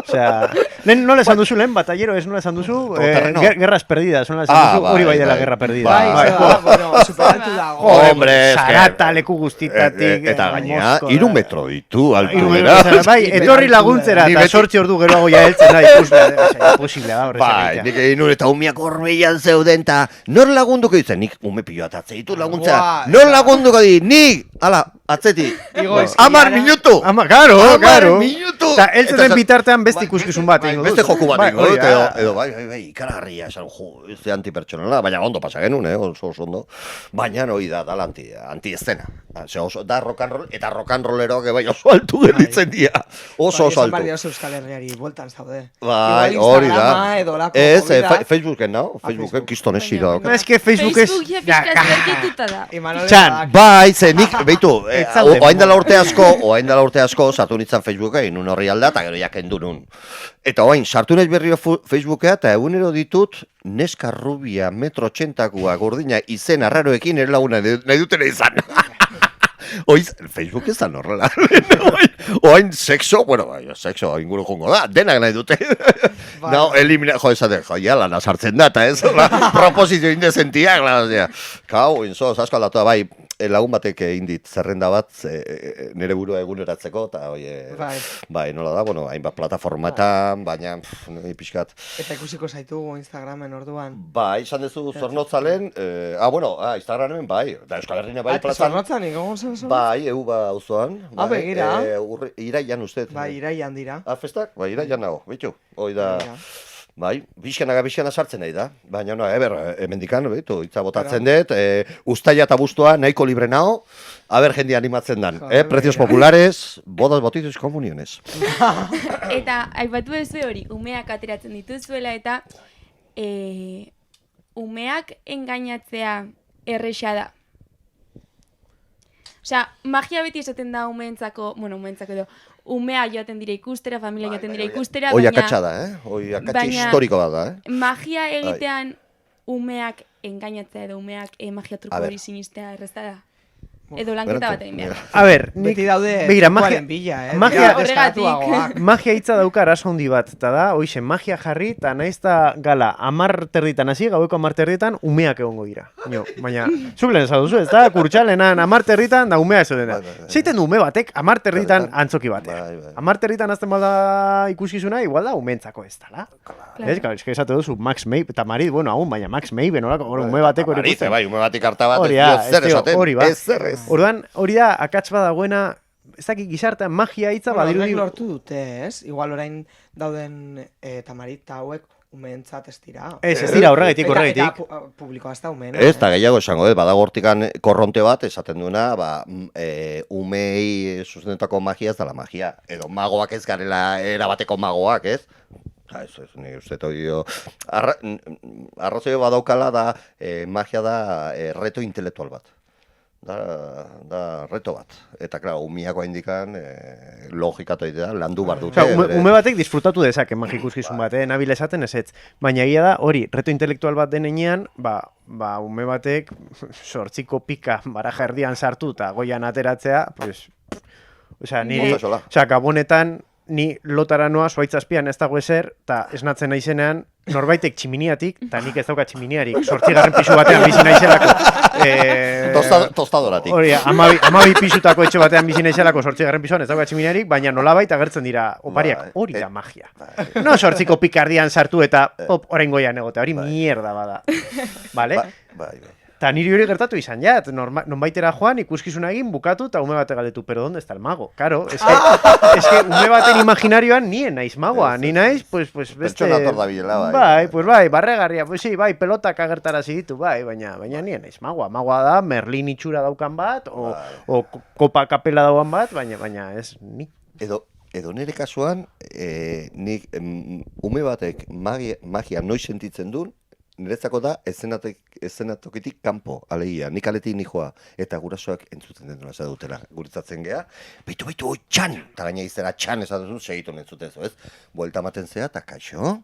osea, nola esan duzu lehen, batallero ez nola esan duzu, guerras perdidas, nola esan duzu, hori bai dela guerra perdida. Bueno, superatu dago. Hombre, zarata leku guztitatik. Eta gainea, 3 metro ditu, altuera. Bai, etorri laguntzera, eta 8 ordu geroago ja heltzen da, imposible da horrez egitea. Bai, nik egin eta umiak horbeian zeuden, eta nor lagunduko ditzen, nik ume pilo atatzei ditu laguntza, nor lagunduko di, nik, ala, atzetik, 10 minutu. Karo. 10 minutu. Eta eltzen bitartean beste ikuskizun bat. Beste joku bat, edo bai, ikaragarria, esan, ez antipertsonala, baina ondo pasa genuen, oso ondo. Baina hori da anti-estena. Da rock and roll, eta rock and rolleroak bai oso altu gelditzen dira. Oso altu. Bai, esan Euskal Herriari, bueltan zaude. Bai, hori da. Ez, Facebooken, no? Facebooken kistonesi da. Ez que Facebook ez... Txan, bai, ze nik, behitu, oain dela urte asko, sartu nintzen Facebooka, inun horri alda, eta gero jakendu nun. Eta oain, sartu nahiz berriro Facebooka, eta egunero ditut, neska rubia, 1,80 gordina, izen arraroekin, ere laguna nahi dutena izan. Oiz, Facebook ez da horrela. Oain, sexo, sexo, inguru jongo da, denak nahi dute. No, elimina, esaten, lana sartzen da, eta ez, proposizio indezentiak, kau, inzoz, asko aldatu da, bai, lagun batek egin dit zerrenda bat nire burua eguneratzeko, eta bai, nola da, bueno, hainbat plataformatan, baina, pixkat. Eta ikusiko zaitugu Instagramen orduan. Bai, izan dezu Zornotzalen, Instagramen, bai, da Euskal Herrien bai plazan. Zornotzan, egongo zen Zornotzan? Bai, Euba auzoan. Begira. Iraian uste. Bai, iraian dira. Festak? Bai, iraian nago, bitu. Hoi da... Bai, bizkana sartzen nahi da. Baina, hemendikan, hitza botatzen dut, ustaia eta buztua nahiko libre nao, jende animatzen dan. Precios populares, bodas, bautizos, komuniones. Eta, aipatu duzu hori, umeak ateratzen dituzuela, eta umeak engainatzea erresa da. Osea, magia beti esaten da umeentzako edo, umea joaten dira ikustera, familia joaten dira ikustera, Hoi akatsa da, Hoi akatsa historiko bat da, Magia egitean umeak engainatzea edo umeak magia truko hori sinistea errezta da. Edo lanketa bat egin behar. A ber, beti daude begira, trukoaren bila, Horregatik. Magia hitza dauka arazo handi bat, eta da, hoize, magia jarri, eta naiz da gala 10 terditan hasi, gaueko 10 terditan, umeak egongo dira. Baina, zuk lehen esan duzu, ez da, kurtxalenan 10 terditan, da umea ez dena. Zeiten du ume batek, 10 terditan antzoki batean. 10 terditan azten balda ikuskizuna, igual da, umeentzako ez dala. Ez que esate duzu, Max Maybe, eta Marit, bueno, aún, baina Max Maybe, nolako, ume batek hori ikusten. Bai, ume batek harta bat, zer esaten, ez zer ez. Orduan, hori da, akats badagoena, ez dakik gizartean magia hitza badiru. Orain lortu dute, ez? Igual orain dauden tamarita hauek umeentzat ez dira. Ez dira horregatik. Eta publikoa ez da umeen. Ez, eta gehiago esango, badago hortikan korronte bat, esaten duena, umei zuzendetako magia ez dela magia. Edo magoak ez garela erabateko magoak, ez? Ez, ni uste arrazoi badaukala da, magia da reto intelektual bat. Da reto bat. Eta, klar, umiako indikan logikatu da, landu bar dute. Ume batek disfrutatu dezake magikuskizun bat, nabil esaten ez. Baina egia da, hori, reto intelektual bat denean, ume batek sortziko pika baraja erdian sartu eta goian ateratzea, pues, gabonetan, ni lotara noa zuaitzazpian ez dago ezer, eta esnatzen naizenean, norbaitek tximiniatik, eta nik ez dauka tximiniarik, 8. pisu batean bizi naizelako. Tostadoratik. Hori, 12 pisutako etxe batean bizi naizelako 8. pisuan ez dauka tximiniarik, baina nolabait agertzen dira opariak. Hori da magia. No sortziko pikardian sartu eta orain goian egote, hori mierda bada. Bale? Bai. Eta niri hori gertatu izan, nonbaitera joan, ikuskizuna egin, bukatu, eta ume bate galdetu, pero ¿dónde está el mago? Karo, es que ume baten imaginarioan nien naiz magoa, ni naiz, pues beste... Pertsona torda bilela, bai. Bai, barregarria, pues sí, bai, pelotak agertarazi ditu, bai, baina nien naiz magoa. Magoa da, Merlin itxura daukan bat, o kopa kapela daukan bat, baina ez, ni. Edo nire kasuan, nik ume batek magia noiz sentitzen duen, niretzako da eszenatokitik kanpo, alegia, nik aletik nijoa, eta gurasoak entzuten den dela dutela, guritzatzen geha, beitu, oi, txan, eta gaina izera txan esan duzun, segitu nentzuten ez, buelta maten zea, eta kaixo,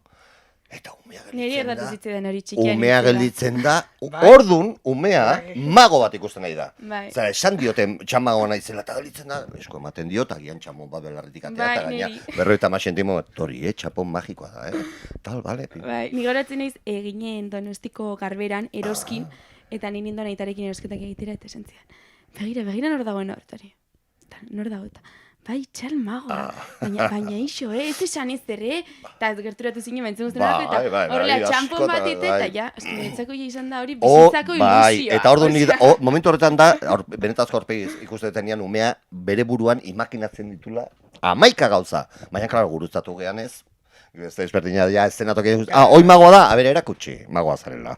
eta umea gelditzen da, ordun umea mago bat ikusten nahi da. Zara, esan dioten txamagoa naizela, eta gelditzen da, esko ematen diot, agian txamon bat belarritik atea, eta gaina, 50 sentimo, tori, txapon magikoa da, tal, bale. Ni goratzen naiz, ginen Donostiko Garberan, eroskin, eta nindon aitarekin erosketak egitera, eta esan zidan, begira nor dagoen hortari. Nor dago eta, bai, txal magoa, baina iso, ez esan ez ere, eta gerturatu zinen bentzen guztien dago, eta horrela txampon bat eta ja, niretzako izan da hori bizitzako ilusioa. Eta ordu momentu horretan da, benetazko horpegi ikustetenean umea bere buruan imaginatzen ditula 11 gauza, baina klaro gurutzatu gehan ez, ez desberdina ja eszenatok egin hoi magoa da, erakutsi, magoa zarela.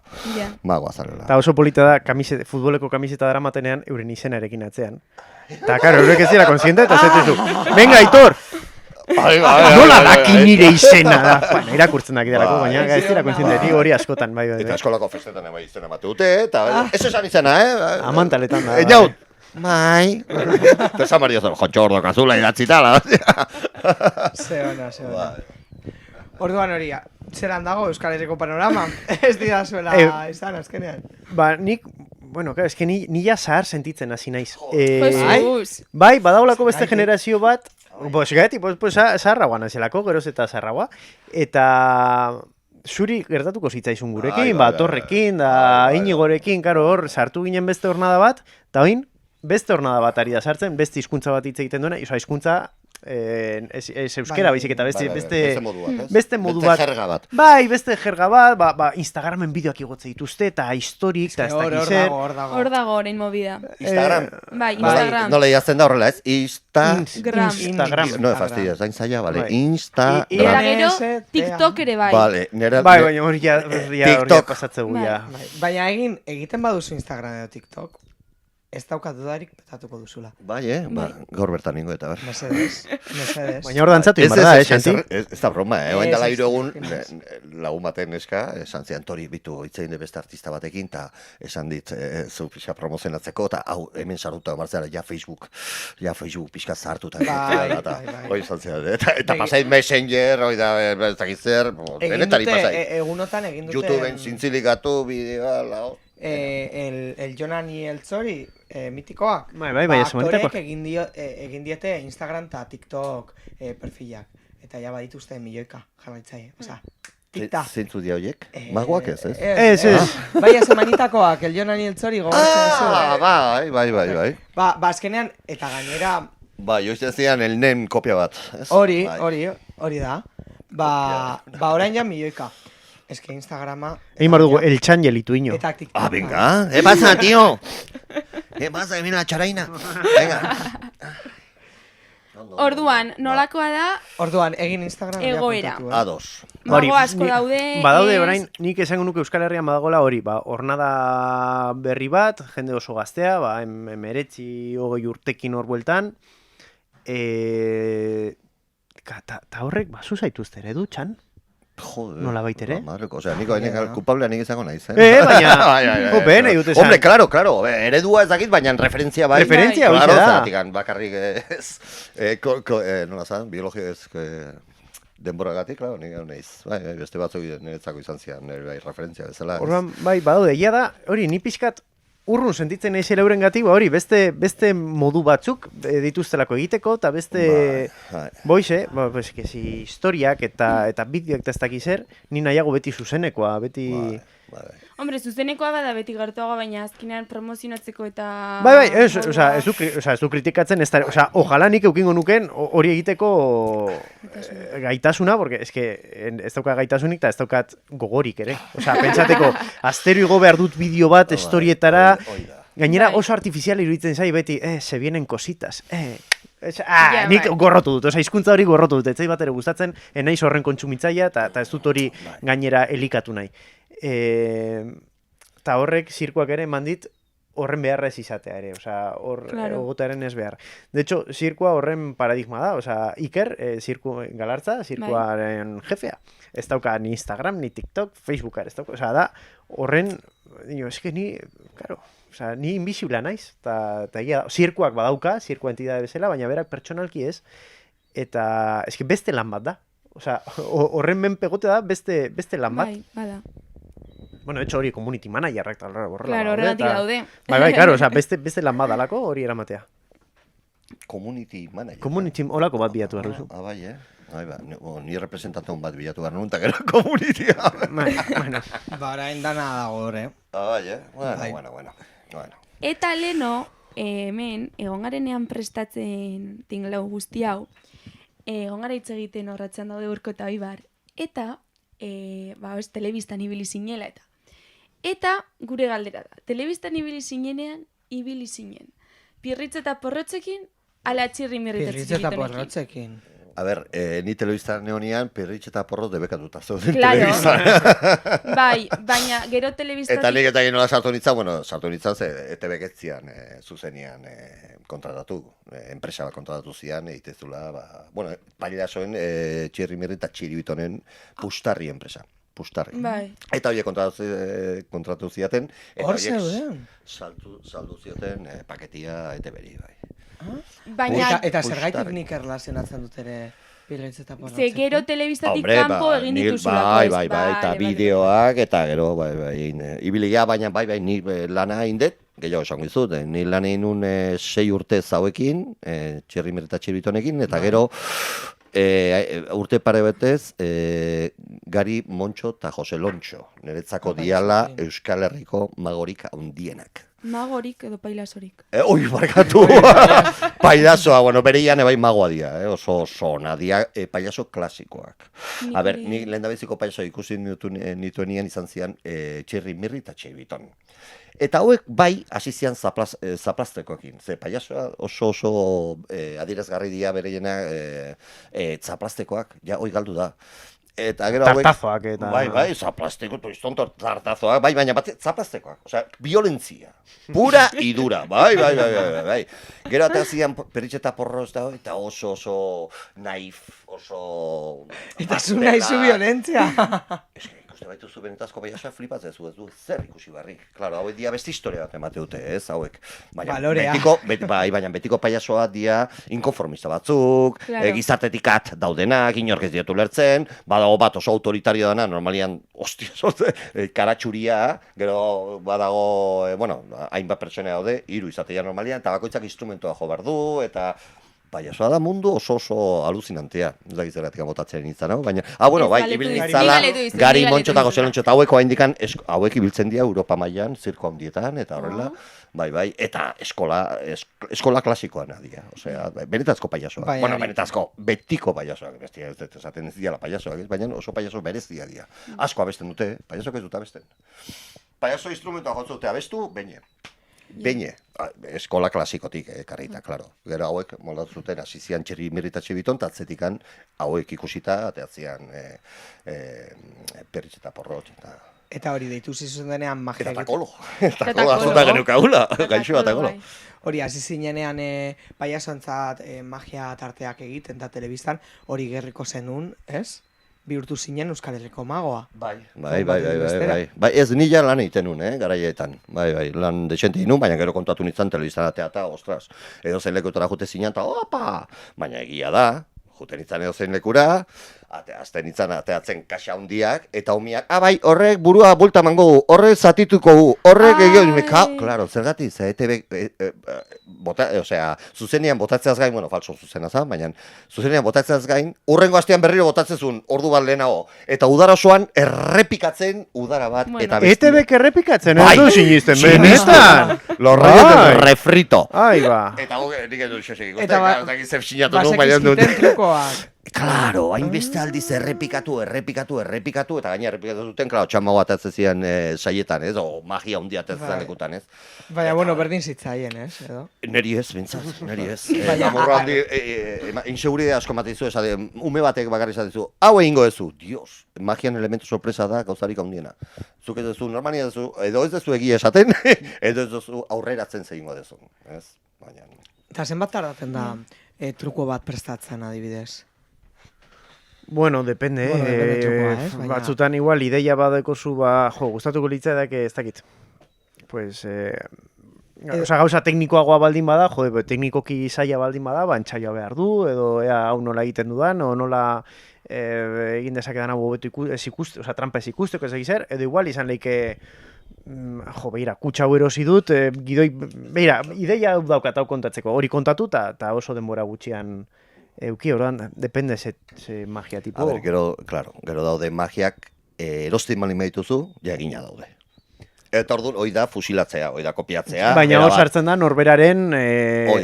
Eta oso polita da, futboleko kamiseta daramatenean euren izenarekin atzean. Eta, karo, eurek ez dira konsiente, eta zetezu, venga, Aitor! Nola daki nire izena da? Bueno, irakurtzen daki delako, baina ez dira konsiente, ni hori askotan, bai. Eta eskolako festetan ema izena bate dute, eta ez esan izena, Amantaletan da. Einaut! Mai! Eta esan mario zen, jotxordo, kazula, idatzitala. Zebana. Orduan hori, zeran dago Euskal Herriko panorama? Ez dira zuela izan, azkenean. Nik, bueno, claro, eske ni ja zahar sentitzen hasi naiz. Bai, badaulako beste generazio bat, zaharragoa nazelako, geroz eta zaharragoa, eta zuri gertatuko zitzaizun gurekin, Torrekin, da Inigorekin, karo, hor, sartu ginen beste hornada bat, eta oin, beste hornada bat ari da sartzen, beste hizkuntza bat hitz egiten duena, oza, hizkuntza ez euskera baizik eta beste modu bat, ez? beste modu bat. jerga bat. Bai, beste jerga bat, Instagramen bideoak igotze dituzte, eta historik, eta ez dakiz zer. Hor dago orain movida. Instagram. Bai, Instagram. Nola idazten da horrela, ez? Instagram. No, fastidio, zain zaila, bale. Bai. Instagram. Eta gero, TikTok ere bai. Vale, nera... Bai, baina hori ja TikTok. pasatzeu, Bai. ja. Baina egiten baduzu Instagram edo TikTok, ez daukat dudarik petatuko duzula. Bai, gaur bertan ningo eta ber. Mesedez. Baina hor dantzatu inbar da, Xanti? Ez da broma, Ez, oain dela ez, 3 egun ez. lagun baten neska, esan zian tori bitu hitzein de beste artista batekin, eta esan dit zu pixka promozionatzeko, eta hau hemen sartuta martzera ja Facebook pixka zartuta. Bai. Hoi esan zian, eta pasait Messenger, hoi da, ez dakit zer, denetari pasait. Egunotan egin dute... YouTubeen zintzilikatu, bideoa, lao. El Jonan y el Tzori, mitikoak. Bai, aktoreek egin diete Instagram eta TikTok perfilak. Eta ja badituzte milioika jarraitzaile. Osa, tikta. Zeintzu dia horiek? Magoak ez, ez? Ez. Bai, semanitakoak, el Jonan y el Tzori gogoratzen duzu. Bai. Ba, azkenean, eta gainera, Bai, joizten zian el nen kopia bat. ez? hori Bai. da. Ba, orain ja milioika. Ez que Instagrama... Egin bar dugu, el txangel ituiño. Eta TikTok. Ah, venga. ¿Qué pasa, tío? ¿Qué pasa? Que viene la charaina. Venga. Orduan, nolakoa da, Orduan, egin Instagram... Egoera. A2. mago asko daude. Badaude ez- orain, nik esango nuke Euskal Herrian badagola hori, hornada berri bat, jende oso gaztea, 19-20 urtekin hor bueltan, eta horrek, basu zaituzte ere dutxan? Joder. Nola baitere? Madreko, osea, niko kulpablea nik izango naiz, Baina, Bai. jope, nahi dute esan. Hombre, claro, eredua ez dakit, baina referentzia bai. Referentzia Claro, horixe da. zergatik, bakarrik ez, nola zan, biologia ez, denboragatik, claro, nik naiz. Bai, beste batzuk niretzako izan zian, bai, referentzia bezala. ez. Orduan, bai, badaude, egia da, hori, ni pixkat urrun sentitzen nahi zela euren gati, hori, beste modu batzuk dituztelako egiteko, eta beste, Bai. boize, pues, historiak eta bideoak eta ez dakiz zer, ni nahiago beti zuzenekoa, beti... Bai. Hombre, zuzenekoa bada beti gertuago, baina azkenean promozionatzeko eta... Bai, ez du kritikatzen, ez da, ojala nik eukingo nuken hori egiteko gaitasuna, porque ez dauka gaitasunik eta ez daukat gogorik ere. Pentsateko, astero igo behar dut bideo bat, historietara, Hoi da. gainera Bai. oso artifizial iruditzen zai beti, se vienen cositas, Ja, nik bai. gorrotu dut, hizkuntza hori gorrotu dut, ez zait bat ere gustatzen, enaiz horren kontsumitzaia eta ez dut hori gainera elikatu nahi. Eta horrek zirkuak ere mandit horren beharra ez izatea ere, hor Claro. egotearen ez behar. De hecho, zirkua horren paradigma da, Iker, zirku galartza, zirkuaren jefea. Ez dauka ni Instagram, ni TikTok, Facebooka, ez dauka, da, horren, ni, claro, ni invisibla naiz, eta egia, zirkuak badauka, zirkua entidade bezala, baina berak pertsonalki ez, eta beste lan bat da. Horren menpegote da beste lan bat. Bai, bada. Bueno, de hecho hori community managerrak eta horrela. Claro, horregatik daude. Bai, claro, beste lan badalako hori eramatea. Community manager. Community olako bat bilatu behar duzu. Bai, ni representatun bat bilatu behar nun, eta gero communitya. Bueno. Ba, orain dana dago hor, Bai, bueno. Eta leno, hemen, egon garenean prestatzen tinglau guzti hau, egon gara hitz egiten horratzen daude Urko eta Ibar, eta, telebistan ibili zinela eta. Eta gure galdera da, telebistan ibili zinenean, ibili zinen. Pirritz eta porrotzekin, ala txirri mirritatzik Pirritz eta egitonekin. porrotzekin. A ber, ni telebistan neonian, perritx eta porrot debekatuta zeuden Claro. telebistan. Bai, baina gero telebistatik... Eta nik eta nola sartu nintzen, ze ETB-ketzian, zuzenian kontratatu, enpresa bat kontratatu zian, egitezula, palilasoen txirri mirri eta txiribitonen pustarri enpresa. Pustarri. Bai. Eta horiek kontratu ziaten, eta Hor horiek zeuden? saldu zioten paketia ETB-ri, bai. Baina, Eta Pustari. zergaitik nik erlazionatzen dut ere Pirritz eta ze porrotzekin. gero telebistatik kanpo egin dituzulako. Bai, eta bideoak, eta gero, ibilia, baina ni lana indet, gehiago esango izut, ni lan egin nun 6 urte zauekin, txerri mirreta txiritonekin, eta gero urte pare betez, Gari Montxo eta Jose Lontxo, niretzako diala Euskal Herriko magorik handienak. Magorik edo pailasorik. Oi, barkatu. Pailasoa, bueno, bereian ebai magoa dia, oso ona dia, pailaso klasikoak. A ber, ni lehendabiziko pailaso ikusi nituenian izan zian Txirri Mirri eta Txeibiton. Eta hauek bai hasi zian zaplaztekoekin. Ze pailasoa oso adierazgarri dia bereiena zaplaztekoak, ja hoi galdu da. Eta gero hauek... Tartazoak eta... Bai, zaplasteko, toiztonto tartazoak, bai, baina bat zaplastekoak. Osea, violentzia. Pura y dura, bai. Gero eta zian peritxeta porroz da, eta oso naif, oso... Eta zu nahi zu violentzia. Eske, ikuste baituzu benetazko pailasoa flipatzen zu, ez du zer ikusi barri. Claro, hauek dia beste historia bat emate dute, ez, hauek. Balorea. Baina betiko pailasoa dia inkonformista batzuk, Claro. gizartetik at daudenak, inork ez dietu lertzen, badago bat oso autoritario dana, normalian, karatxuria, gero badago, hainbat pertsona daude, 3 izatea normalian, eta bakoitzak instrumentoa jo behar du, eta... Pailasoa da mundu oso aluzinantea. Ez dakit zergatik botatzen nintzen, baina... bai, ibil nintzala, Gari Montxo eta Jose Lontxo, eta hauek ibiltzen dira Europa mailan, zirko handietan, eta horrela, bai, eta eskola klasikoan adia, osea, benetazko pailasoak. Bueno, benetazko, betiko pailasoak, bestia ez dut esaten ez diala pailasoak, baina oso pailaso berezia dira. Asko abesten dute, pailasoak ez dut abesten. Pailaso instrumentoa jotzen dute abestu, Beine, eskola klasikotik karrita, klaro. Gero hauek moldatu zuten hasi zian Txirri Mirri eta Txeibiton, eta atzetikan hauek ikusita, ateatzean peritxeta porrotx, eta... Eta hori deitu zizun denean magia Eta egiten. takolo. Takolo, azuta genukagula, gaixoa takolo. Hori, hasi zinenean paiasoentzat magia tarteak egiten da telebistan, hori gerriko zenun, ez? Bihurtu zinen Euskal Herriko magoa. Bai, ez nila lan egiten nun, garaietan. Bai, lan desente inun, baina gero kontatu nintzen telebistan ateata, ostras. Edo zen lekutara jute zinen, eta opa! Baina egia da, jute nintzen edo zen lekura, azten nintzen ateatzen kaxa hundiak, eta humiak, bai, horrek burua bulta mango gu, horrek zatituko gu, horrek egin, klaro, zergatik, zuzenean botatzeaz gain, falso zuzena zan, baina zuzenean botatzeaz gain, urrengo astean berriro botatzezun, ordu bat lehenago, eta udara osoan errepikatzen udara bat, eta bestia. ETB-k errepikatzen, ez du sinisten, benetan! Los reyes del refrito. Ai, ba. Eta nik edu xosek ikusten, Eta eta gizef sinatu nun, baina dut. basekizkiten trukoak. Claro, hainbeste aldiz errepikatu, eta gaina errepikatu zuten, claro, txamago atatzen zian saietan, ez, o magia hundia atatzen lekutan, ez. Baina, berdin zitzaien, ez, edo? Neri ez, bintzat, neri ez. Baina, Amorro handi, inseguridea asko matizu, esade, ume batek bakarri esatezu, hau egingo ezu, dios, magian elementu sorpresa da gauzarik handiena. Zuk ez duzu, normania duzu, edo ez duzu egia esaten, edo ez duzu aurreratzen zehingo duzu, ez, baina... Eta zenbat tardatzen da truko bat prestatzen adibidez? Bueno, depende, trukoa, ez? Baina... Batzutan igual ideia badekozu, gustatuko litzaidak ez dakit. Pues, gauza teknikoagoa baldin bada, teknikoki zaila baldin bada, entsaioa behar du, edo hau nola egiten dudan, o nola egin dezakedan hau hobeto ez ikuste, trampa ez ikusteko ez egizer, edo igual izan leike, beira, kutsa hau erosi dut, gidoi, beira, ideia hau daukat hau kontatzeko, hori kontatu, eta oso denbora gutxian euki, orduan, depende ze magia tipo. A ber, gero daude magiak, erosten malin behituzu, jagina daude. Eta orduan, hoi da fusilatzea, hoi da kopiatzea. Baina hor sartzen da norberaren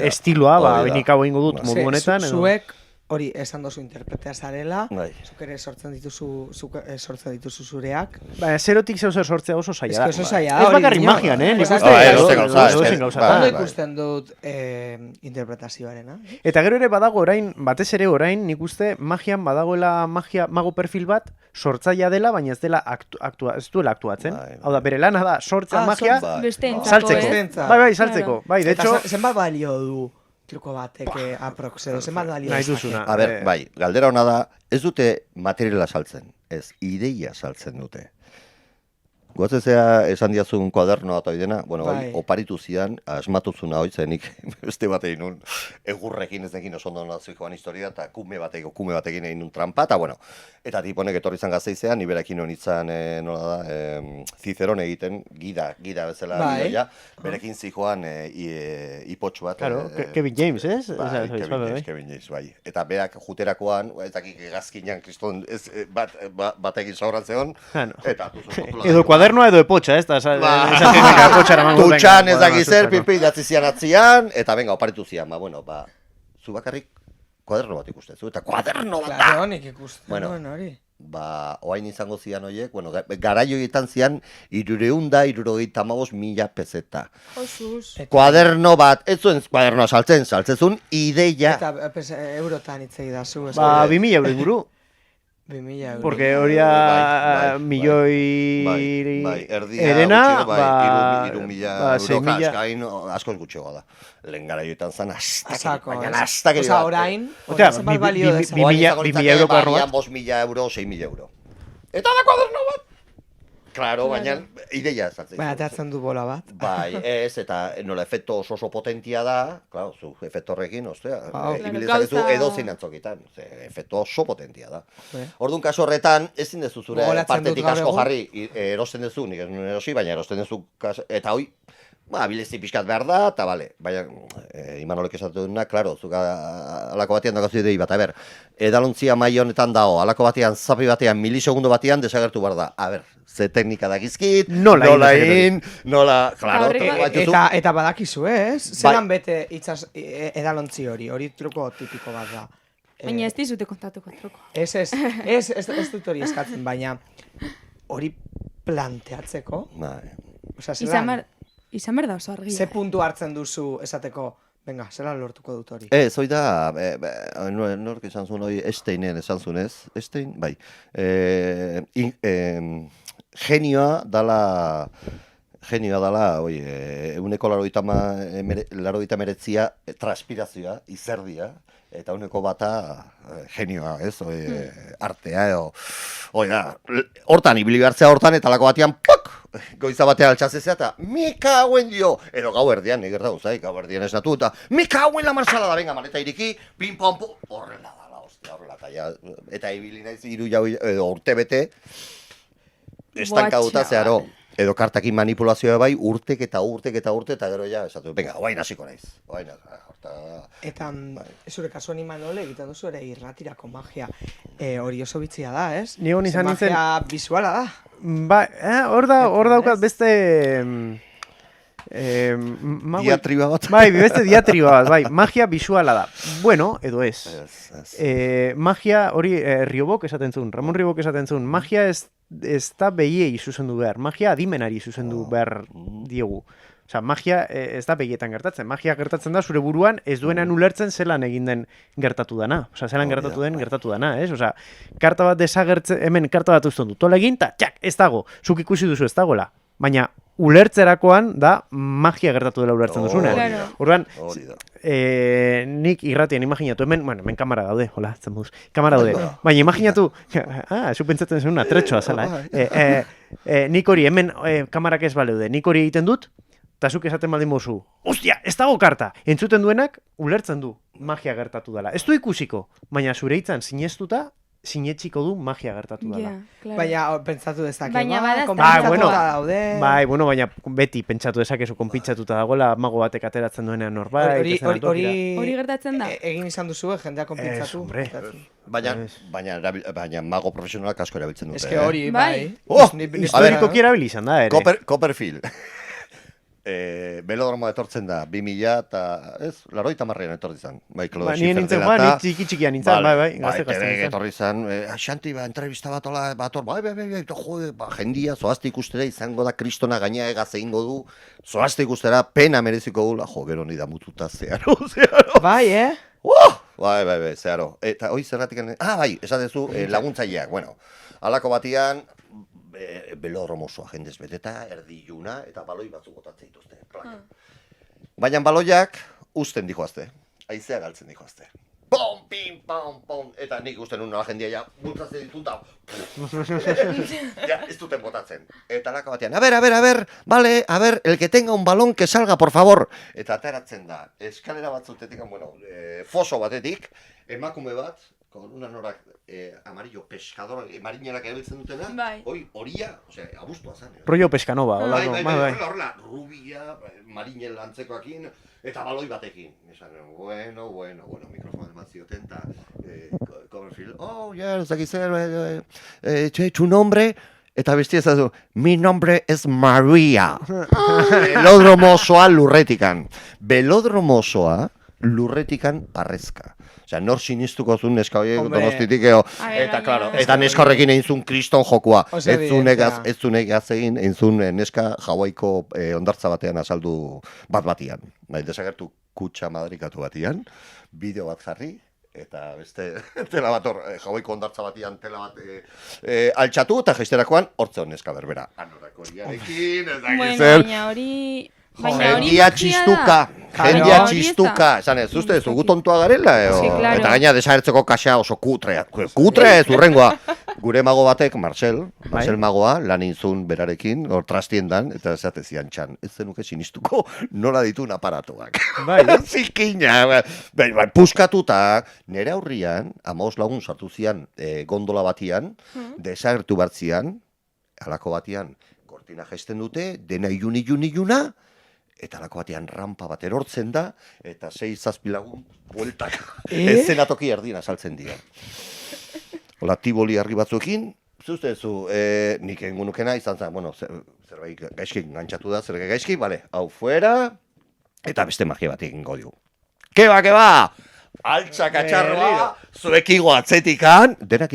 estiloa, benik hau ingo dut modu honetan. Zuek, hori esan dozu interpretea zarela, Bai. zuk ere sortzen dituzu zureak. Baina zerotik zeu zer sortzea oso zaila da. Ez que oso zaila da, Ez hori bakarrik dio. magian, nik Pues uste. edozein gauza, Edozein gauza. Ondo bai. ikusten dut interpretazioarena. Eta gero ere badago orain, batez ere orain, nik uste magian badagoela mago perfil bat sortzailea dela, baina ez dela ez duela aktuatzen. Bai. Hau da, bere lana da sortza magia Bai. Besteentzako, saltzeko. Besteentzat. Bai, saltzeko. Bai, de hecho, Eta zenbat balio du truko batek aprox edo, zenbat balio nahi dezake? duzuna. A ber, bai, galdera hona da, ez dute materiala saltzen, ez ideia saltzen dute. Goatzezea esan diazun kuadernoa eta oidena, bueno, bai, oparitu zidan, asmatu zuna hoi zenik, beste bat egin nun, egurrekin ez dekin oso ondo nazioikoan historia, eta kume batekin egin nun trampa, eta bueno, eta tiponek etorri izan Gasteizean, ni berekin honitzan, nola da, Ciceron egiten, gida bezala, gidoia, berekin zijoan ipotxu bat. Claro, Kevin James, ez? Kevin James, bai. Eta berak juterakoan, ez dakik gazkinan kriston, batekin sauran zeon, eta edo kuadernoa edo epotxa, ez da? Epotxara mango. Tutxan ez dakiz zer, pipi, datzi zian atzian, eta venga, oparitu zian, bueno, zu bakarrik kuaderno bat ikustezu, eta kuaderno bat da! Claro, nik ikusten Bueno. nuen hori. Oain izango zian horiek, garaioietan zian 375.000 peseta. Josuz. Kuaderno bat, ez zuen kuadernoa saltzezun ideia. Eta eurotan hitzei da zu. 2.000 euro inguru. 2.000 euro. Porque hori Bai, milioi erdia erena, gutxi, 3.000 euro, 6.000 kaskain, askoz gutxeagoa da. Lehen garaioetan zan, Asako, baina astakeri Osa, bat. orain, Osea, zenbat balio bi- dezake. bi- 2.000 euro kuaderno bat. 5.000 euro, 6.000 euro. Eta da kuaderno bat! Claro, baina ideia ezartzen. Baina, ateatzen du bola bat. Bai, ez, eta nola efekto oso potentia da, claro, zu efekto horrekin, ostia, Wow. ibili Claro, dezakezu gauza- edozein antzokitan, efekto oso potentia da. Bai. Orduan kasu horretan, ezin dezu zure Gogoratzen partetik dut gaur asko egun. jarri, erosten duzu, nik ez nuen erosi, baina erosten duzu, eta hoi, bilezi pixkat behar da, eta bale, baina Imanolek esatu duna, klaro, zuk alako batean dakazu idei bat, edalontzia mai honetan dago, alako batean, zapi batean, milisegundu batean desagertu behar da, ze teknika dakizkit, Nola egin klaro, Aurreko- bat duzu, Eta badakizu, ez? Zeran bete itzaz edalontzi hori truko tipiko bat da. Baina ez dizute kontatuko truko. Ez dut hori eskatzen, baina hori planteatzeko, bai. osea, Izan behar da oso argia. ze puntu hartzen duzu esateko, venga, zelan lortuko dut hori. Ez, hoi da, nork esan zuen hori, Einsteinen esan zuen ez, Einstein, bai, genioa dala, oi, eguneko 89 transpirazioa, izerdia, eta eguneko bata genioa, ez, artea, oi da, hortan, ibili behartzea hortan, eta lako batean, pok! Goiza batean altxatzezea eta mika hauen dio, edo gau erdian, nik gertatu zai, gau erdian esnatu, eta mika hauen la marsala da, venga, maleta iriki, pin pom pom, horrela da, la hostia, horrela, eta ibili naiz hiru jau, edo urte bete, estankaduta zeharo, edo kartakin manipulazioa bai, urtek eta gero ja, esatu, venga, oain hasiko naiz, oain, Eta zure kasuan Imanol egiten duzu ere irratirako magia hori oso bitzia da, ez? Ni egon izan nintzen- Magia visuala da. Ba, hor daukat beste... diatriba bat. Bai, beste diatriba bat, bai, magia visuala da. Bueno, edo ez. Magia hori Riobok esaten zuen, Ramon Riobok esaten zuen, magia ez da behiei zuzendu behar, magia adimenari zuzendu behar diegu. Osea, magia ez da begietan gertatzen. Magia gertatzen da zure buruan ez duenan ulertzen zelan egin den gertatu dana. Osea, zelan gertatu den gertatu dana, ez? Osea, karta bat desagertzen, hemen karta bat uzten du. Tola egin, eta txak, ez dago. Zuk ikusi duzu ez dagoela. Baina ulertzerakoan da magia gertatu dela ulertzen duzunean. Claro. Orduan, Hori da. nik imaginatu, hemen kamara daude, hola, zen buz, kamara daude. Baina imaginatu, zu pentsatzen zen una tretxoa zela, nik hori, hemen kamarak ez baleude, nik hori egiten dut, eta zuk esaten baldin mozu, ostia, ez dago karta! Entzuten duenak, ulertzen du magia gertatu dela. Ez du ikusiko, baina zure hitzan sinestuta, sinetsiko du magia gertatu dela. Ja, claro. Baina pentsatu dezake, Baina bada- konpentsatuta bueno. daude. Bai, bueno, baina beti pentsatu dezakezu konpintsatuta dagoela, mago batek ateratzen duenean norbait. Hori gertatzen da? Egin izan duzu, jendea konpentsatu. hombre. Baina mago profesionalak asko erabiltzen dute. Ez que hori, bai. Oh! Historikoki erabili izan da, ere. Copperfield. Belodromoa etortzen da, 2000 eta, ez, 80 etorri zan. Bai, Claude Ba, nien nintzen, Schiffer dela ni txikian nintzen, bai, gazte nintzen. etorri zan, Xanti, entrevista bat ola, bai, jode, jendia, zoazte ikustera izango da, kristona gaina egaz egingo du, zoazte ikustera, pena mereziko du, gero ni da mututa, zeharo. Bai, Bai, zeharo. Eta hoi zerratik, bai, esatezu laguntzaileak, bueno, halako batian, belodromo osoa jendez beteta, erdiluna, eta baloi batzuk botatzen dituzte. Baina baloiak uzten dijoazte, haizea galtzen dijoazte. Pom, pim, pom, pom, eta nik usten nola jendia ja, bultzatzen dituta, ja, ez duten botatzen. Eta laka batean, a ver, vale, a ver, el que tenga un balón que salga, por favor. Eta ateratzen da, eskalera batzutetik, bueno, foso batetik, emakume bat, con una norak amarillo pescador, marinelak erabiltzen dutena, Bai. horia, osea, abuztua zan. Rollo pescanova, Bai, bai. horrela, rubia, marinel antzekoakin, eta baloi batekin. Esan, bueno, mikrofonan bat zioten, eta Copperfield, oh, ya, ez dakiz zer, tu nombre, Eta bestia ez du, mi nombre es Maria. Belodromo osoa lurretikan. Belodromo osoa lurretikan parrezka. Osea, nor sinistuko zuen neska horiek Hombre. Donostitik, eta, baina- claro, eta neska horrekin egin zuen kriston jokua. Oso Ez evidentea. zunek egin, egin zuen neska Hawaiiko ondartza batean azaldu bat-batian. Bai, desagertu kutsa madrikatu batian, bideo bat jarri, eta beste tela bat hor, Hawaiiko ondartza batian tela bat altxatu, eta geisterakoan hortze neska berbera. Anorako horiarekin, ez dakit Bueno, zer. baina hori... Jendia txistuka, jendia txistuka, esan ez, uste, zugu tontua garela, Sí, claro. eta gaina desagertzeko kasea oso kutrea, kutre ez urrengoa. Gure mago batek, Marcel magoa, lan inzun berarekin, hor trastiendan, eta esate zian txan, ez zenuke sinistuko nola ditun aparatuak. Bai, Zikina, bai, puskatuta, nire aurrian, 15 lagun sartu zian gondola batian, desagertu bartzian, halako batian, kortina jaisten dute, dena iluna, eta alako batean rampa bat erortzen da, eta 6-7 lagun bueltak eszenatoki erdina saltzen dira. Hola, tiboli argi batzuekin, zuzezu, nik engunukena izan zen, bueno, zerbait gaizki gantzatu da, zerbait gaizki, bale, hau fuera, eta beste magia bat egingo digu. Keba! Altza katxarroa, zuekigo atzetikan, denak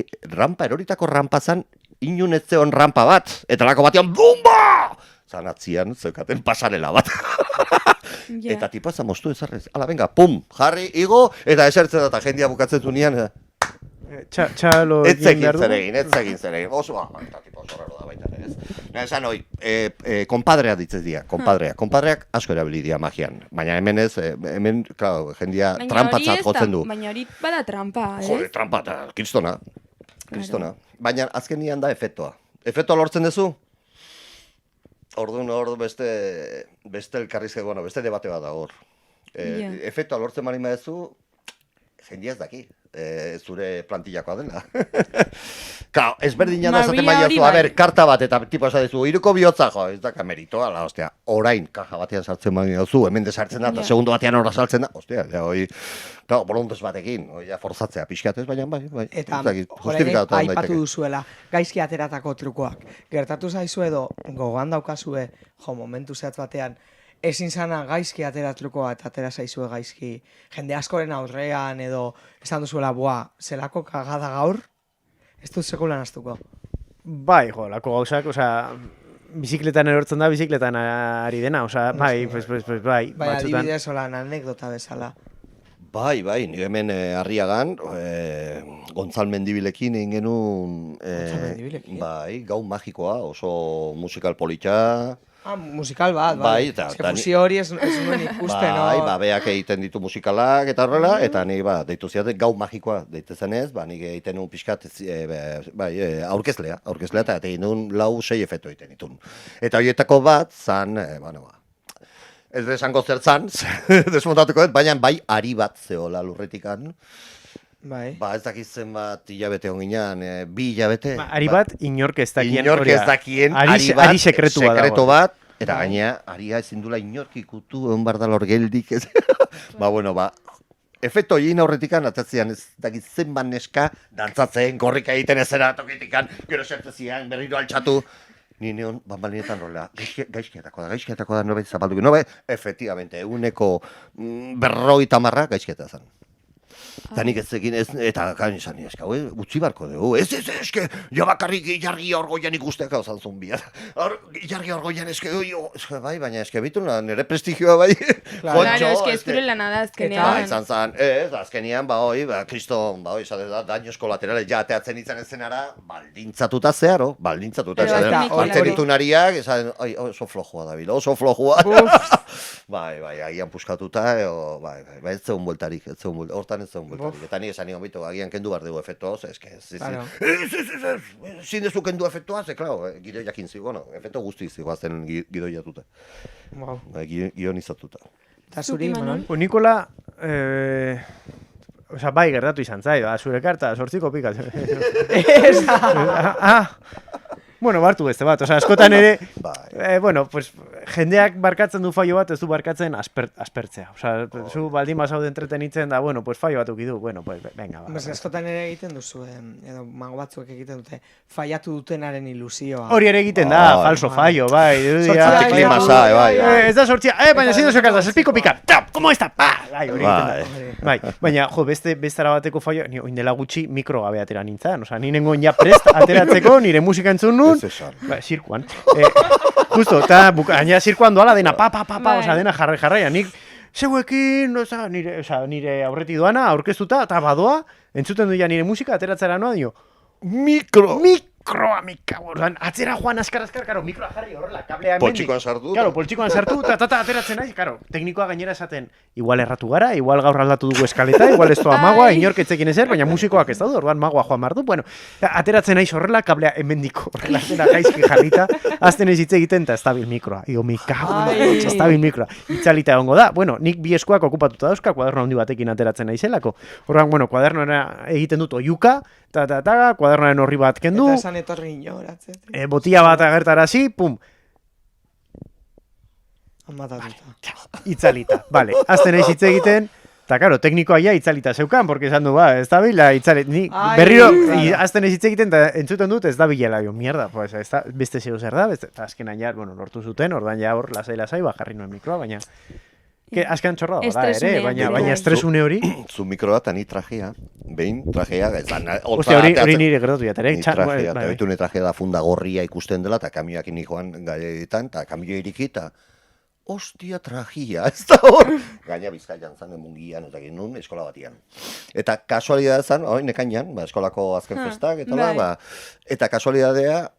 eroritako rampazan, inun ez zeon rampa bat, eta lako batean, bumba! Zanatzian, zeukaten pasarela bat. Ja. Eta tipaza moztu ezarrez. Ala, venga, pum, jarri, igo, eta esertzen da, eta jendia bukatzen zunean, Txalo etzekin zeregin. Oso, eta tipo oso raro da baita, ez? Esan hoi, konpadrea ditzez dira, konpadreak asko erabili dira magian. Baina hemen ez, hemen, claro, jendia Baina hori trampatzat ez da- jotzen du. Baina hori bada trampa, Jode, trampa eta kristona. Baina azkenian da efektoa. Efektoa lortzen duzu? Orduan beste elkarrizke, bueno, beste debate bat da hor. Ja. Efektoa lortzen bali maezu, jendia ez daki. Zure plantillakoa dela. Claro, ezberdina da esaten Maria baina hori zu, a bai. ber, karta bat eta tipo esatezu, iruko bihotza, jo, ez da kameritoa, la, ostia, orain, kaja batean sartzen baina zu, hemen desartzen da, eta Ja. segundo batean horra saltzen da, ostia, ja, hoi, claro, bolondez batekin, ja, forzatzea pixkatez, baina bai, Eta ez dakit, horrek justifikatu aipatu daiteke. duzuela, gaizki ateratako trukoak. Gertatu zaizu edo, gogoan daukazue, momentu zehatz batean, ezin zana gaizki atera trukoa eta atera zaizue gaizki. Jende askoren aurrean edo esan duzuela, zelako kagada gaur, ez dut sekulan astuko. Bai, jo, lako gauzak, osea, bizikletan erortzen da, bizikletan ari dena, osea, bai, pues, bai, Baina batzutan. adibidez, holan anekdota bezala. Bai, ni hemen Arriagan, Gontzal Mendibilekin egin genuen, Gontzal Mendibilekin? bai, gau magikoa, oso musikal politxa, Musikal bat, Bai, eta Ez que Dani- fusio hori ez nuen ikusten, bai, no? beak egiten ditu musikalak eta horrela, eta ni deitu ziaten gau magikoa deitezen ez, nik egiten nuen pixkat, aurkezlea eta egin nuen 4-6 efektu egiten ditun. Eta horietako bat, zan, ez desango zertzan, desmontatuko dut, baina bai ari bat zehola lurretikan, Bai. ez dakitzen bat hilabete honginan, 2 hilabete. Ari bat, inork ez dakien Inork hori ez da. dakien, Ari bat, sekretua dago. sekreto bat, eta gaina, aria ezin dula inork ikutu, egon bar da lor geldik, ez. Efekto egin aurretikan, atatzean ez dakit zenban neska, dantzatzen, korrika egiten ezera tokitikan, gero sertzezian, berriro altxatu. Ni neon, bambalinetan rola, gaizkietako da, nobait zapalduko, nobait, efectivamente, eguneko 50 gaizkieta zen. Eta nik ez egin, eta gain izan eska, gutxi barko dugu, eske, jo bakarrik Ilargi Orgoian ikusteka ozan zombia. Ilargi Orgoian eske, bai, baina eske bitu nire prestigioa bai. Claro, eske ez dure lana da azkenean. Ba, izan zan, azkenian, kriston, izate da, daños kolaterales, ja, teatzen izan ezenara, baldintzatuta zeharo, baldintzatuta Pero esan, azkenik, hartzen claro. ditu nariak, esan, oso flojoa da bila, oso flojoa. Bai, agian puskatuta, ez zegoen bueltarik, hortan ez zegoen bueltarik. Eta ni esan nion bitu, agian kendu behar dugu efektua, Claro. zin dezu kendu efektua, claro, gidoiakin zigo, bueno, efektu guzti zigoazen gidoiatuta, Wow. gionizatuta. Eta zuri, Zuki, Manuel? Manuel? Nikola, osea, bai, gertatu izan zai, zure karta, 8 pikat. Bueno, bartu beste bat, osea, askotan ere, Bai. bueno, pues, jendeak barkatzen du fallo bat, ez du barkatzen aspertzea. Osea, zu baldin bazaude entretenitzen da, bueno, pues fallo bat ukidu, bueno, pues venga, ba. Askotan ere egiten duzu, edo mago batzuk egiten dute, fallatu dutenaren ilusioa. Hori ere egiten da, falso fallo, bai. Antiklimasa, bai. Ez da sortzia, baina zin dozu kartaz, espiko pika, tap, ¿cómo está? Bai, hori egiten da. Bai, baina, jo, beste arabateko fallo, ni oindela gutxi mikro gabe atera nintzen, osea, ni nengoen ja prest ateratzeko, nire musika entzun nun, zirkuan. Justo, eta gaina zirkuan doala dena, osea, dena jarraia, nik zeuekin, nire aurreti doana, aurkeztuta, eta badoa, entzuten duia nire musika, ateratzera noa, dio, mikroa, atzera joan askar, karo, mikroa jarri horrela, kablea hemen. Poltsikoan sartu. Karo, poltsikoan sartu, eta ateratzen nahi, karo, teknikoa gainera esaten, igual erratu gara, igual gaur aldatu dugu eskaleta, igual ez doa magoa, inorketzekin ezer, baina musikoak ez daude, orduan magoa joan mardu, bueno, ateratzen nahi horrela, kablea hemendiko, horrela zena gaizki jarrita, azten ez hitz egiten, eta estabil mikroa, estabil mikroa, itzalita egongo da, bueno, nik bi eskuak okupatuta dauzka, kuaderno handi batekin ateratzen nahi zelako, orduan, bueno, kuadernoa egiten dut oiuka, kuadernoaren horri bat kendu, eta esan etorri inoratzen. Botila bat agertarazi, pum, Amatatuta. itzalita, vale, azten naiz hitz egiten, eta karo, teknikoa ja itzalita zeukan, porque esan du, ez da bila, ni berriro, azten naiz hitz egiten, eta entzuten dut, ez da bilela, mierda, pues, ez da, beste zeu zer da, eta azkenan ja, bueno, lortu zuten, ordan ja hor, lasai, jarri nuen mikroa, baina, azkenan txorra da, ere, baina estresune hori. Zu mikroa eta ni trajea, behin trajea, Ostia, hori nire gertatu jatere. Ni trajea, eta behitu ni trajea da funda gorria ikusten dela, eta kamioak inijoan gaietan, eta kamio iriki, eta ostia trajea, ez da hor. Gaina Bizkaian zan, mungian, eta nun, eskola batian. Eta kasualidad zan, nekainan, eskolako azken festak, eta kasualidadea,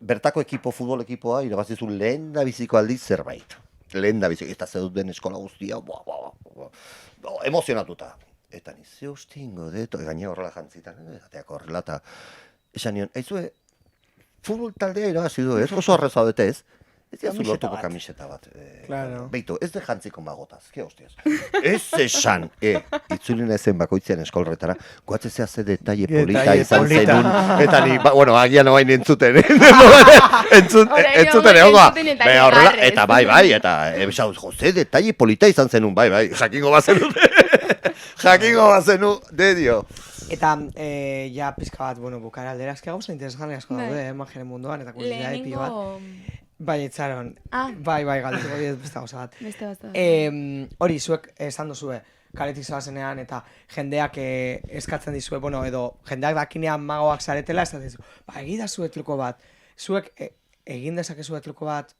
bertako futbol ekipoa, irabazizu lehen da biziko aldiz zerbait. Lehen da biziko, eta zedut den eskola guztia, emozionatuta. Eta nize hostingo dut, gaina horrela jantzitan, ateak horrela, eta esan nion, aizue, futbol taldea irabazi du, ez? Oso horreza dute ez? Ez diazu lortuko kamiseta bat. Beitu, ez de jantziko magotaz, ke hostiaz. Ez esan, itzulina ezen bakoitzean eskolretara, guatzezea ze detalle polita izan zenun, eta ni, bueno, agian oain entzuten, entzuten egongoa. Eta bai, eta ebesau, ze detalle polita izan zenun, bai, jakingo bazenu, dedio. Eta, ja, pizka bat, bueno, bukara aldera, eski gauza interesgarri asko daude, mageren munduan, eta kuriosidade pilo bat. Bai, etxaron. Bai, galduko dira beste gauza bat. Hori, zuek esan duzue, kaletik zabazenean, eta jendeak eskatzen dizue, bueno, edo jendeak dakinean magoak zaretela, esaten dizu, egida zue truko bat. Zuek egin dezakezue truko bat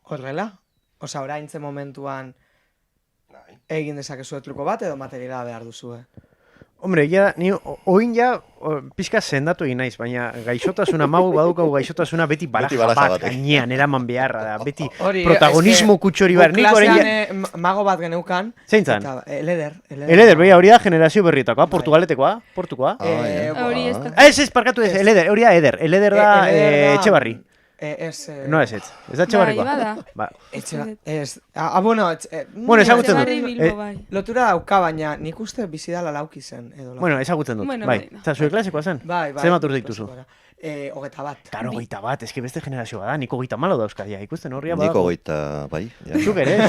horrela? Osa, oraintzen momentuan egin dezakezue truko bat, edo materiala behar duzue? Hombre, ni oin pixka sendatu egin naiz, baina gaixotasuna, magu badukagu gaixotasuna beti baraja bat gainean eraman beharra da, beti protagonismo kutxori behar. Klasean mago bat geneukan. Zein zan? Eleder, hori da generazio berrietakoa, portugaletekoa, portukoa. Hori ez da. Ez, parkatu ez, Eleder, hori da Eder, Eleder da Etxebarri. No ez da Etxebarrikoa. Bueno, ezagutzen dut. Lotura dauka, baina nik uste bizidala lauki zen. Bueno, ezagutzen dut, bai. Eta zure klasekoa zen? Bai. Zer matur dituzu? 21. Karo, 21, eski beste generazioa da, niko 24 dauzka, ikusten horria badako. Niko 20, bai. Zuk ere,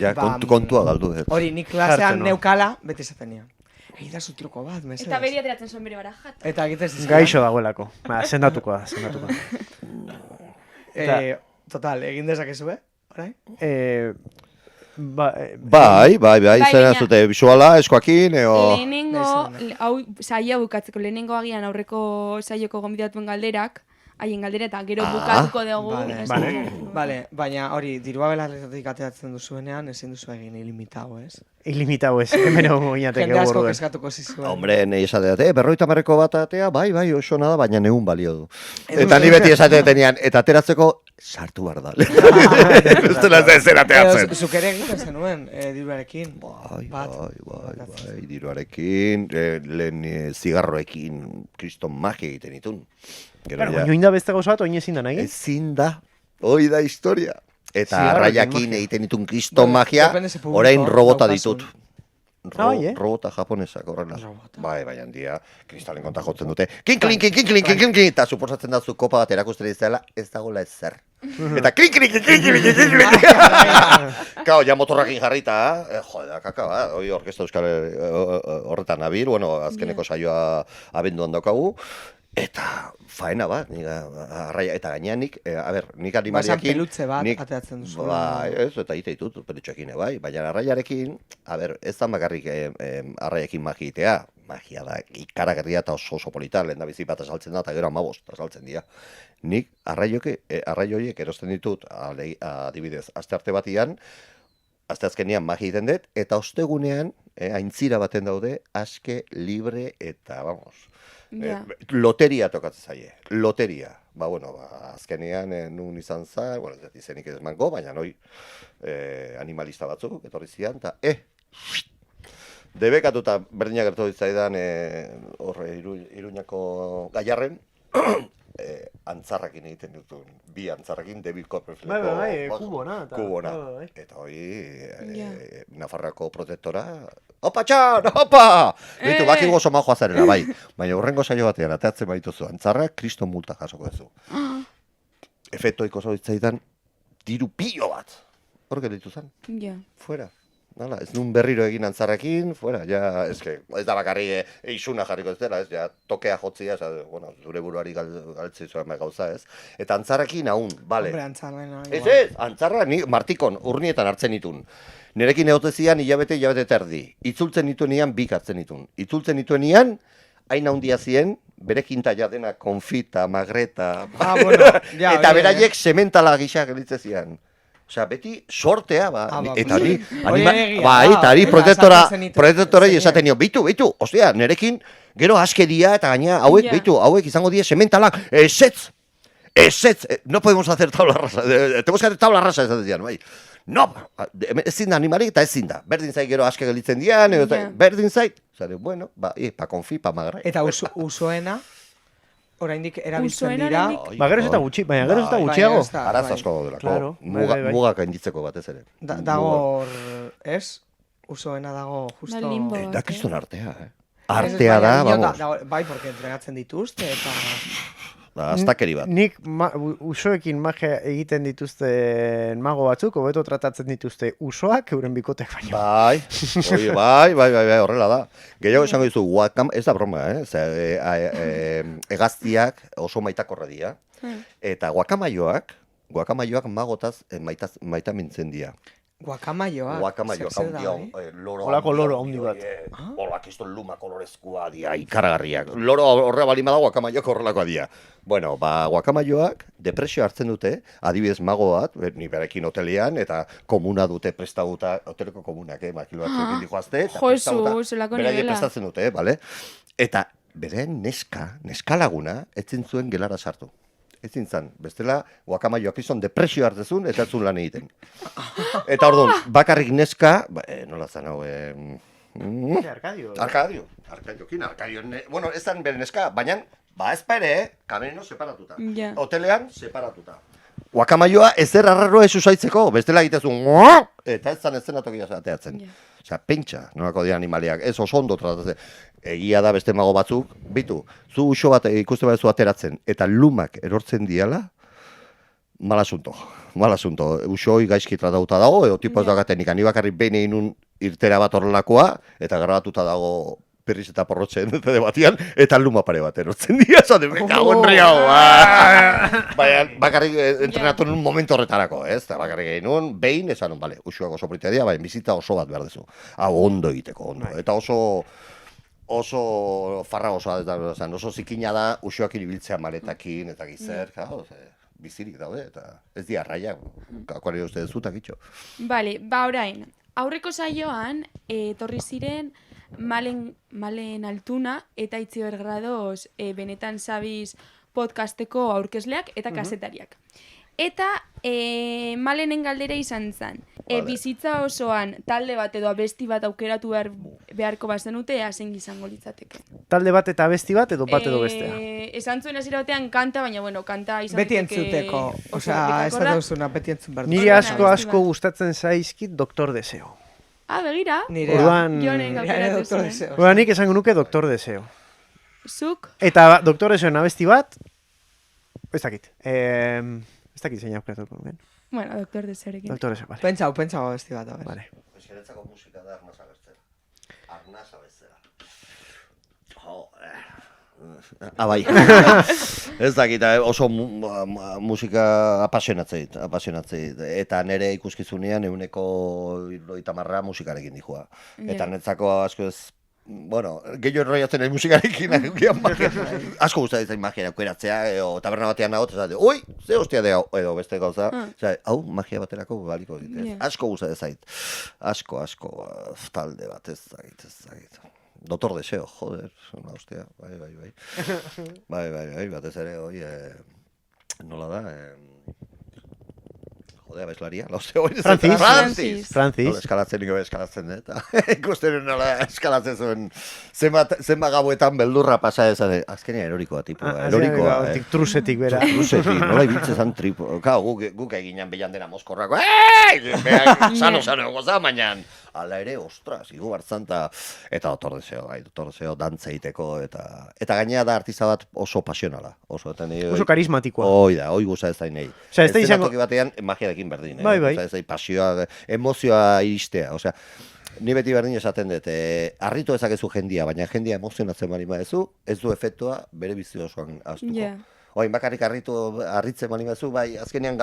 Ja, kontua galdu. Hori, nik klasean neukala, beti zaten nion. Egida zu truko bat, mesedez. Eta beri ateratzen zuen bere barajat. Eta egitez izan. Gaixo dagoelako. Sendatuko da. Total, egin dezakezu, orai? Bai, zera zute, bisuala, eskoakin, eo... Lehenengo, hau saia bukatzeko, lehenengo agian aurreko saioko gonbidatuen galderak, haien galdera eta gero bukatuko dugu. Vale, baina hori, dirua belarretatik ateratzen duzuenean, ezin duzu egin ilimitau, ez? Ilimitau ez, hemen egon goinateke jende asko keskatuko zizuen. Hombre, nahi esateat, 50 bat atea, bai, oso nada, baina negun balio du. Eta ni beti esateatenean, eta ateratzeko, sartu behar da. Ustela zer ateratzen. Zuk ere egiten zenuen, diruarekin. Bai, diruarekin, lehen zigarroekin, kriston magia egiten ditun. Baina oin da beste gauza bat, oin ezin da nahi? Ezin da, hoi da historia. Eta raiakin egiten ditun kriston magia, orain robota ditut. Robota japonesak horrela. Robota. Bai, handia, kristalen konta jotzen dute. Kinkling, eta suposatzen da zu kopa bat erakustera izela, ez dagoela ezer. Eta kinkling. Kao, ja motorrakin jarrita, jode, kaka, hoi orkesta euskal horretan nabil, bueno, azkeneko saioa abenduan daukagu. Eta faena bat, arraia, eta gainean nik, nik animaliakin... Basan pelutze bat, ateatzen duzu. Bai, ez, eta ite ditut pelutxekin, bai, baina arraiarekin, ez da bakarrik arraiakin magitea, magia da, ikaragarria eta oso polita, lehen da bizi bat asaltzen da, eta gero 15 asaltzen dira. Nik arraioiek erosten ditut, adibidez, astearte batian, asteazkenean magi egiten dut, eta ostegunean, aintzira baten daude, aske, libre, eta, vamos... Ja. Loteria tokatzen zaie, loteria. Azkenean nun izan za, ez dut izenik ez emango, baina noi animalista batzuk, etorri zian, eta debekatuta berdinak gertu ditzaidan Iruñako Gallarren, antzarrakin egiten dutun, bi antzarrakin, David Copperfield. Kubona. Eta hori, Nafarrako protektora, opa txan, opa! Bitu, baki gozo majoa zarela, bai. Baina hurrengo saio batean, ateatzen baituzu, antzarrak, kriston multa jasoko duzu. Efektoiko zoitzaidan, diru pilo bat. Hor gelitu zen, fuera. Nala, ez nun berriro egin antzarrekin, fuera, ja, ez da bakarri isuna jarriko ez dela, ez, ja, tokea jotzia, zure buruari galtzi zuen gauza, ez. Eta antzarrekin haun, bale. Ez, antzarra, ni martikon, urnietan hartzen ditun. Nerekin egotezian hilabete terdi. Itzultzen nituenean bik hartzen ditun. Itzultzen nituenean, hain handia zien, bere kintaia dena konfita, magreta, eta beraiek sementala gisa gelitzen zian. Osea, beti sortea, eta hori protektorei esaten nio, bitu, ostia, nerekin, gero askeria eta gaina, hauek izango die sementalak, esetz, no podemos hacer tabla rasa, tenemos que hacer tabla rasa, esaten dian, bai. No, ezin da animalik eta ezin da, berdin zait gero aske gelitzen dian, berdin zait, bueno, pa konfi, pa magra. Eta usoena? Oraindik erabiltzen dira. Geroz eta gutxi, baina geroz eta gutxiago. Araz asko daudelako, mugak gainditzeko batez ere. Dago, ez? Usoena dago justo... Da kriston artea, Artea da, vamos. Bai, porque entregatzen dituzte, eta... Aztakeri bat. Nik usoekin magia egiten dituzten mago batzuk, hobeto tratatzen dituzte usoak, euren bikotek baino. Bai, horrela da. Gehiago esango dizu, ez da broma, egaztiak oso maitakorra dira, eta guakamaioak magotaz maitamintzen dira. Guakamaioak, olako loro handi bat. Olak izton luma kolorezkoa dia, ikaragarriak. Loro horre balima da guakamaioak horrelakoa dia. Bueno, guakamaioak depresio hartzen dute, adibidez mago bat, ni berekin hotelean, eta komuna dute prestauta, hoteleko komunak, makilo batzuekin dijoazte, eta prestauta, beraie prestatzen dute, bale? Eta bere neska laguna, etzen zuen gelara sartu. Ezin zan, bestela, guakamaioak izan depresio hartzezun, eta etzun lan egiten. Eta orduan, bakarrik neska, nola zan hau, Arkadio. Bueno, ez zan bere neska, baina, ez pere, kamerino separatuta. Hotelean, separatuta. Guakamaioa ezer arraroa ez usaitzeko, bestela egitezun, eta ez zan ez zenatokia ateatzen. Osea, pentsa, nolako dira animaliak, ez oso ondo tratatzen. Egia da beste mago batzuk, bitu, zu uso bat ikusten baduzu ateratzen, eta lumak erortzen diala, mal asunto. Usoi gaizki tratatuta dago, edo tipo ez dagaten ikan, bakarrik behin egin un irtera bat horrelakoa, eta grabatuta dago perriz eta porrotzen dute batian, eta luma pare bat erortzen dira, zade, mekago enriago. Bakarrik entrenatu nun momentu horretarako, ez? Bakarrik egin nun, behin, esan nun, usuak oso politia dira, baina bizita oso bat behar dezu. Hau, ondo egiteko, ondo. Eta oso farra oso zikina da usuak iribiltzea maletakin eta gizer, bizirik daude, eta ez di arraia, kakoari uste dezutak itxo. Bale, orain, aurreko saioan, etorri ziren Malen Altuna eta Itziber Grados benetan sabiz podcasteko aurkezleak eta kazetariak. Eta Malenen galdera izan zen, bizitza osoan talde bat edo abesti bat aukeratu beharko bazenute, zein izango litzateke. Talde bat eta abesti bat edo bat edo bestea? Esan zuen hasiera batean kanta, baina kanta izan beti entzuteko, osea, ez da dauzuna, beti entzun behar. Niri asko gustatzen zaizkit Doktor Deseo. begira. Nirea. Orduan, Jonen Nirea aukeratu Doctor zuen. Deseo. orduan nik esango nuke Doktor Deseo. Zuk, Eta Doktor Deseoen abesti bat, ez dakit. Ez dakit zein aukeratuko nuen. bueno, Doktor Deseorekin. Doktor Deseo, vale. Pentsau besti bat, a ver. Vale. Eskeretzako musika da arnasa bezala. Arnasa bezala. Bai. Ez dakit, oso musika apasionatzeit. Eta nire ikuskizunean 100% musikarekin dihua. Eta netzako asko ez, bueno, gehiago erroiatzen nahi musikarekin asko gustatzen zain magia aukeratzea, edo taberna batean nago, eta oi, ze hostia de hau, edo beste gauza, hau magia baterako baliko dit. Asko gustatzen zait. Asko, talde bat, ez dakit. Doktor Deseo, joder, una hostia, bai. Bai, batez ere, oi, nola da, joder, abeslaria, la hostia, oi, Francis. Nola eskalatzen, eta ikusten nola eskalatzen zuen, zenba gauetan beldurra pasa ezade, azkenean erorikoa, erorikoa. Trusetik bera. Trusetik, nola ibiltzen zan tripo, guk eginen behan dena mozkorrako, sano goza, mainan. Ala ere, ostras, igu hartzan eta Doktor Deseo dantza egiteko, eta gainea da artista bat oso pasionala. Oso karismatikoa. Hoi guza ez da nahi. Osea, ez da izango... Toki batean magiarekin berdin. Bai. Ez da pasioa, emozioa iristea. Osea, ni beti berdin esaten dut, harritu ezakezu jendia, baina jendia emozionatzen bali badezu, ez du efektua bere bizi osoan aztuko. Oin bakarrik harritzen bali badezu, bai, azkenean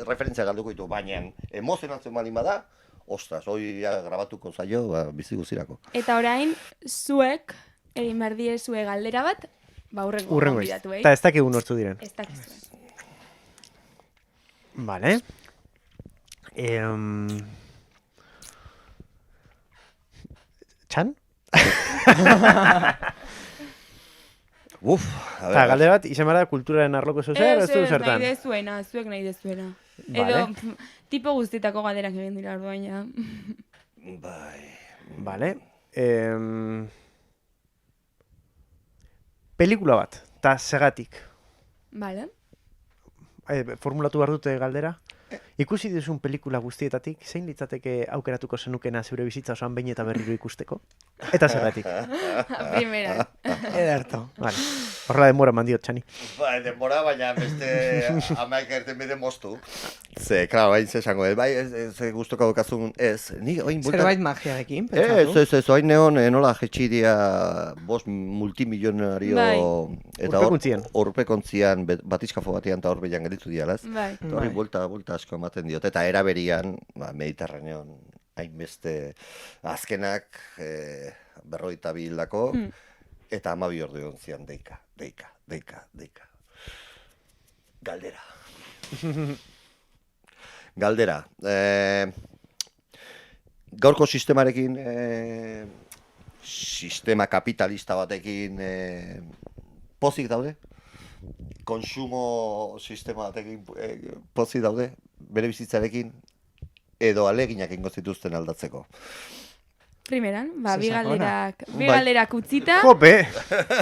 referentzia galduko ditu, baina emozionatzen bali bada, ostras, hoi grabatuko zaio, bizi guzirako. Eta orain, zuek, egin behar diezue galdera bat, urrengo gonbidatu, Eta ez dakigu nortzu diren. Ez dakizue. Vale. Txan? Eta galde bat, izan bada kulturaren arloko zozer, ez du zertan? Zuek nahi dezuena. Edo, tipo guztietako galderak egin dira orduan, ja. Vale. Pelikula bat, eta segatik. Vale. Formulatu behar dute galdera? Ikusi duzun pelikula guztietatik, zein litzateke aukeratuko zenukena zure bizitza osoan behin eta berriro ikusteko? Eta zergatik? Primera. Ederto. Vale. Horrela denbora mandiot, Txani. Denbora, baina beste amaik erten bide moztu. Ze, klaro, hain zesango, bai, ez guztuko daukazun, ez. Zerbait magiarekin, pentsatu? Ez, hain neon, nola jetxiria bost multimilionario, eta horpekontzian, batizkafo batean eta horbeian gelditu dialaz. Horri buelta asko ematen diot, eta eraberian, Mediterranean, hainbeste azkenak, 52 hildako, eta 12 ordu egon zian deika. Galdera. Gaurko sistemarekin, sistema kapitalista batekin, pozik daude? Konsumo sistema batekin pozik daude? Bere bizitzarekin? Edo aleginak ingo zituzten aldatzeko? Primeran, bi galderak utzita. Jope!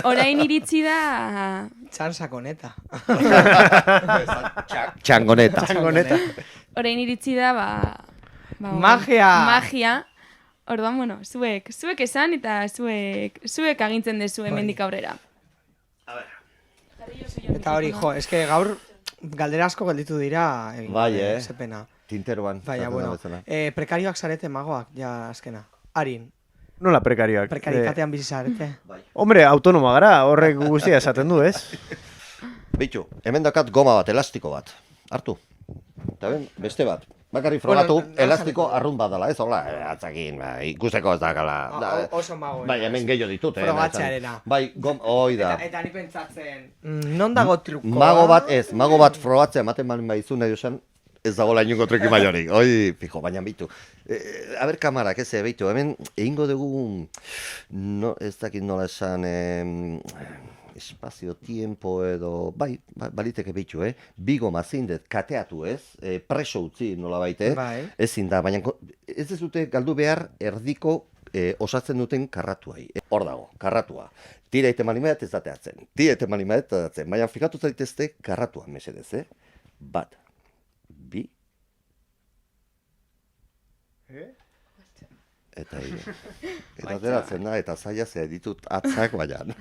Orain iritsi da... Txan sakoneta. Txangoneta. Orain iritsi da, magia. Orduan, bueno, zuek esan eta zuek agintzen dezu hemendik aurrera. Eta hori, eske gaur galdera asko gelditu dira. Bai, Zepena. Tinteroan. Baina, bueno, prekarioak zarete magoak, ja azkena. Arin. Nola prekarioak? Prekaritatean bizi zarete. Hombre, autonoma gara, horrek guztia esaten du, ez? Bitu, hemen dakat goma bat, elastiko bat. Hartu. Eta ben, beste bat. Bakarri frogatu, elastiko arrun bat dela, ez? Hola, atzakin, ikusteko ez dakala. Oso mago. Bai, hemen gehiago ditut. Frogatxearena. Bai, hoi da. Eta ni pentsatzen, non dago trukoa? Mago bat frogatzea ematen balin baizu nahi osan, ez dago lainungo truki maiorik. Oi, fijo, baina bitu. Aber kamarak, ez, bitu, hemen egingo dugu, ez dakit nola esan, espazio, tiempo edo, bai, baliteke bitu, bigo mazindet kateatu ez, preso utzi nola baite, ezin da, baina ez dute galdu behar erdiko osatzen duten karratuai. Hor dago, karratua. Tira ite malimaet ez dateatzen, baina fikatu zaitezte karratua mesedez, bat. Bi. Eta eta ateratzen da, eta zaila ze ditut atzak baian.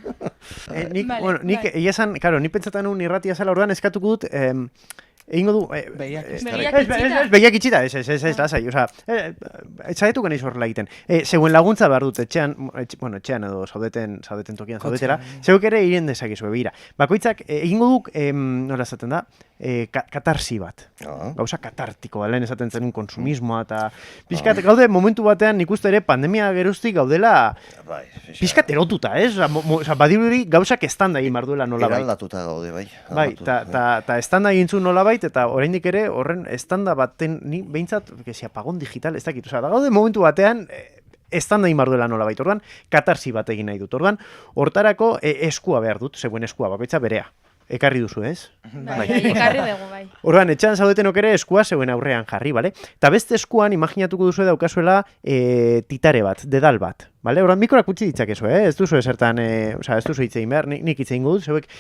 Nik egia esan, claro, ni pentsatan un irratia zela, orduan eskatuko dut, egingo du... Begiak itxita, ez, lasai, oza, etxadetuko nahiz horrela egiten. Zeuen laguntza behar dut, etxean edo zaudeten tokian zaudetela, zeuk ere irien dezakizu, begira. Bakoitzak, egingo duk, nola esaten da, katarsi bat. Gauza katartiko, lehen esaten zenun konsumismoa, eta pixkat gaude momentu batean nik uste ere pandemia geruztik gaudela pixkat erotuta, ez? Badirudi gauzak estanda egin barduela nolabait. Eraldatuta gaude, bai. Bai, eta estanda egin zuen nolabait, eta oraindik ere horren estanda baten, ni behintzat, apagón digital, ez dakit, da gaude momentu batean, estanda egin barduela nolabait, orduan, katarsi bat egin nahi dut, orduan, hortarako eskua behar dut, zegoen eskua, bakoitza berea. Ekarri duzu, ez? Bai, ekarri dugu, bai. Orduan, etxean zaudetenok ere eskua zeuen aurrean jarri, bale? Eta beste eskuan, imaginatuko duzu daukazuela titare bat, dedal bat, bale? Orduan, mikroak utzi ditzakezu, ez duzu esertan, ez duzu hitzein behar, nik hitzein dut, zeuek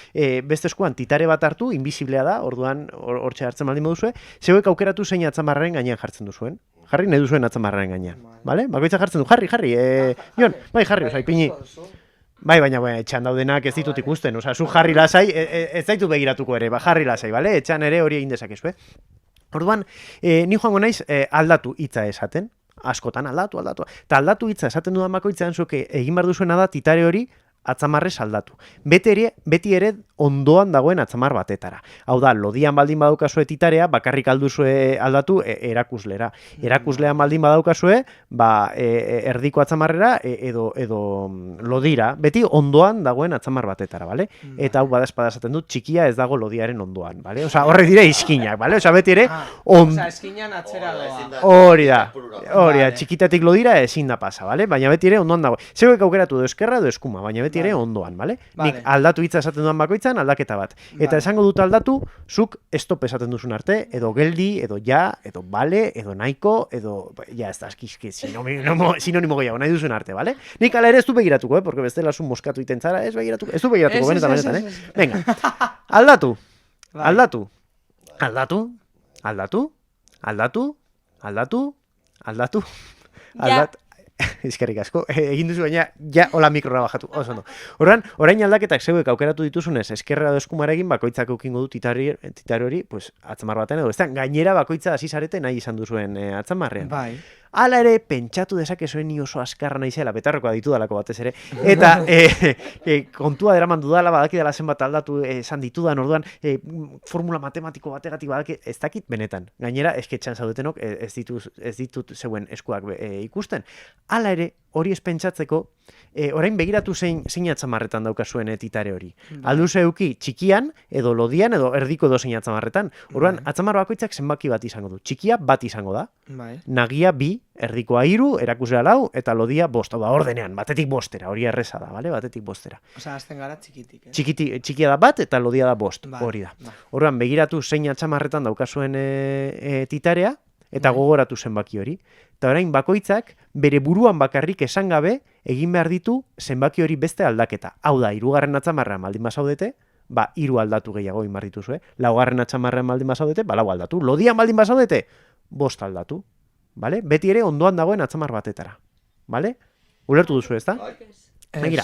beste eskuan titare bat hartu, invisiblea da, orduan, hortxe hartzen baldin moduzue, zeuek aukeratu zein atzamarraren gainean jartzen duzuen. Jarri nahi duzuen atzamarraren gainean, bale? Bakoitza jartzen du, jarri, Jon, bai, jarri, ipini. Bai, baina etxean daudenak ez ditut ikusten, zu jarri lasai, ez zaitu begiratuko ere, jarri lasai, bale? Etxean ere hori egin dezakezu, Orduan, ni joango naiz aldatu hitza esaten, askotan aldatu. Eta aldatu hitza esaten dudan bakoitzean, zuke egin behar duzuena da titare hori atzamarrez aldatu. Beti ere ondoan dagoen atzamar batetara. Hau da, lodian baldin badaukazue titarea, bakarrik alduzue aldatu erakuslera. Erakuslean baldin badaukazue, erdiko atzamarrera edo lodira. Beti ondoan dagoen atzamar batetara, bale? Eta hau badazpada esaten dut, txikia ez dago lodiaren ondoan, bale? Osa, horre dire iskinak, bale? Osa, beti ere... Osa, eskinan atzera doa. Hori da, txikitatik lodira ezin da pasa, bale? Baina beti ere ondoan dago. Zeuek aukeratu edo eskerra edo eskuma, baina beti ere ondoan, bale? Nik aldatu hitza esaten duan bakoitzan, aldaketa bat. Eta esango dut aldatu, zuk stop esaten duzun arte, edo geldi, edo ja, edo bale, edo nahiko, edo... Ja, ez da, eskizki, sinonimo gehiago, nahi duzun arte, bale? Nik ala ere ez du begiratuko, porque bestela zu moskatu iten zara, ez du begiratuko, benetan, Venga, aldatu. Eskerrik asko, egin duzu baina, ja, hola mikrora bajatu, oso ondo. Orain aldaketak zeuek aukeratu dituzunez, eskerra edo eskumarekin bakoitzak eukingo du titare hori, pues, atzamar baten edo, gainera bakoitza hasi zarete nahi izan duzuen atzamarrean. Bai. Hala ere, pentsatu dezakezuen ni oso askarra naizela, betarrokoa ditudalako batez ere, eta kontua deraman dudala, badakidala zenbat aldatu esan ditudan, orduan, formula matematiko bategatik ez dakit benetan. Gainera, esketxan zaudetenok ez ditut zeuen eskuak ikusten. Hala ere, hori ez pentsatzeko, orain begiratu zein atzamarretan daukazuen titare hori. Alduze euki txikian, edo lodian, edo erdiko edo zein atzamarretan. Orduan, atzamar bakoitzak zenbaki bat izango du. Txikia bat izango da, nagia 2, erdikoa 3, erakusera 4, eta lodia 5. Ordenean, batetik 5, hori erreza da, batetik 5. Osa, azten gara txikitik, Txikia da 1 eta lodia da 5, hori da. Orduan, begiratu zein atzamarretan daukazuen titarea, eta gogoratu zenbaki hori. Eta orain bakoitzak bere buruan bakarrik esan gabe egin behar ditu zenbaki hori beste aldaketa. Hau da, 3. atzamarrean baldin bazaudete, 3 aldatu gehiago egin behar dituzue. 4. atzamarrean baldin bazaudete, 4 aldatu. Lodian baldin bazaudete, 5 aldatu. Bale? Beti ere ondoan dagoen atzamar batetara. Bale? Ulertu duzu, ez da? Begira,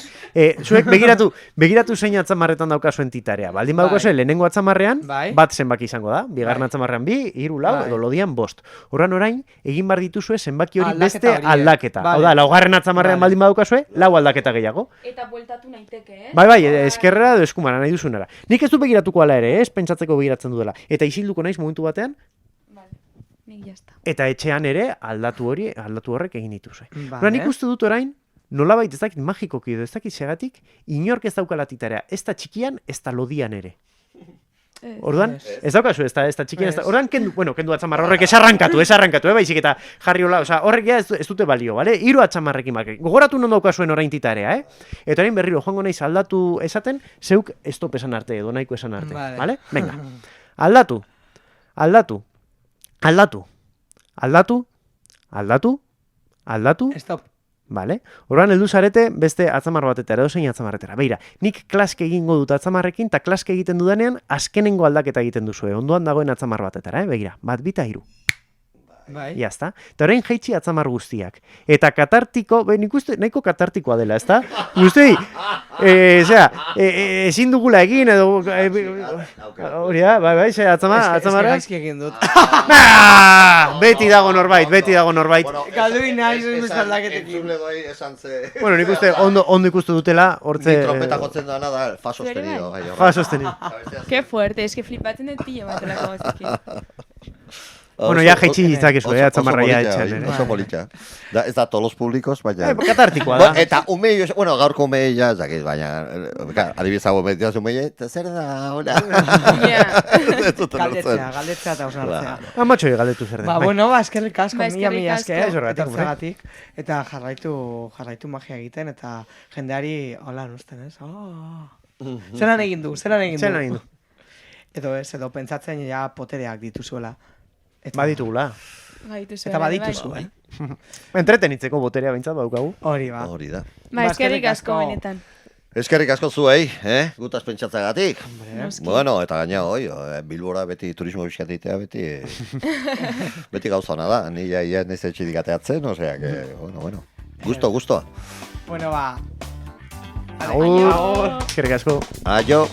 zuek begiratu zein atzamarretan daukazuen titarea. Baldin badukazuen lehenengo atzamarrean, bat zenbaki izango da. 2. atzamarrean 2, 3, 4, edo lodian 5. Orain, egin behar dituzue zenbaki hori beste aldaketa. Hau da, 4. atzamarrean baldin badukazue, 4 aldaketa gehiago. Eta bueltatu naiteke, Bai, eskerrera edo eskumara nahi duzunara. Nik ez du begiratuko ala ere, pentsatzeko begiratzen duela. Eta isilduko naiz momentu batean, eta etxean ere aldatu horrek egin dituzue. Nik uste dut orain, nolabait ez dakit magikoki edo ez dakit segatik, inork ez daukala titarea, ez da txikian, ez da lodian ere. Orduan, ez daukazu, ez da txikian, orduan kendu atzamarra horrek ez arrankatu, baizik eta jarri hola, horrek ez dute balio, bale? 3 atzamarrekin bakek. Gogoratu non daukazuen orain titarea, Eta orain berriro joango naiz aldatu esaten, zeuk stop esan arte, edo nahiko esan arte, bale? Venga, aldatu. Stop. Vale? Orduan heldu zarete beste atzamar batetara, edo zein atzamarretara. Beira, nik klaske egingo dut atzamarrekin, eta klaske egiten dudanean azkenengo aldaketa egiten duzue, ondoan dagoen atzamar batetara, begira, 1, 2, 3. Bai. Iazta. Eta orain jaitsi atzamar guztiak. Eta katartiko, nik uste nahiko katartikoa dela, ezta? Guztei, ezin dugula egin, edo... Hori da, bai, atzamarra... Gaizki egin dut. Beti dago norbait. Galdu inaiz bezaldaketekin. Bueno, nik uste ondo ikustu dutela, hortze... Ni trompeta jotzen dana da, fa sostenido. Fa sostenido. Qué fuerte, es que flipatzen dut pilo bat olako gauzekin. Bueno, ya jaitsi ditzakezu, atzamarra ja etxan. Oso politxa. Ez da tolos publikos, baina... Katartikoa da. Eta umei, bueno, gaurko umei ja, ez dakit, baina... Adibizago umei, umei, zer da, hola. Galdetzea eta osartzea. Amatxoi galdetu zer den. Bueno, eskerrik asko, mila esker, Horregatik, hombre. etortzeagatik, eta jarraitu magia egiten, eta jendeari, hola, nuzten, ez? Zeran egin du. Edo pentsatzen ja potereak dituzuela. Baditugula. Eta badituzu, Entretenitzeko boterea bintzat daukagu. Hori ba. Hori da. Eskerrik asko benetan. Eskerrik asko zuei, gutaz pentsatzagatik. Noski. Bueno, eta gaina, Bilbora beti turismo bizkatitea beti gauza hona da. Ni ja nez etxidik ateatzen, osea, que, bueno. Gustoa. Bueno, ba. Agur. Eskerrik asko. Aio.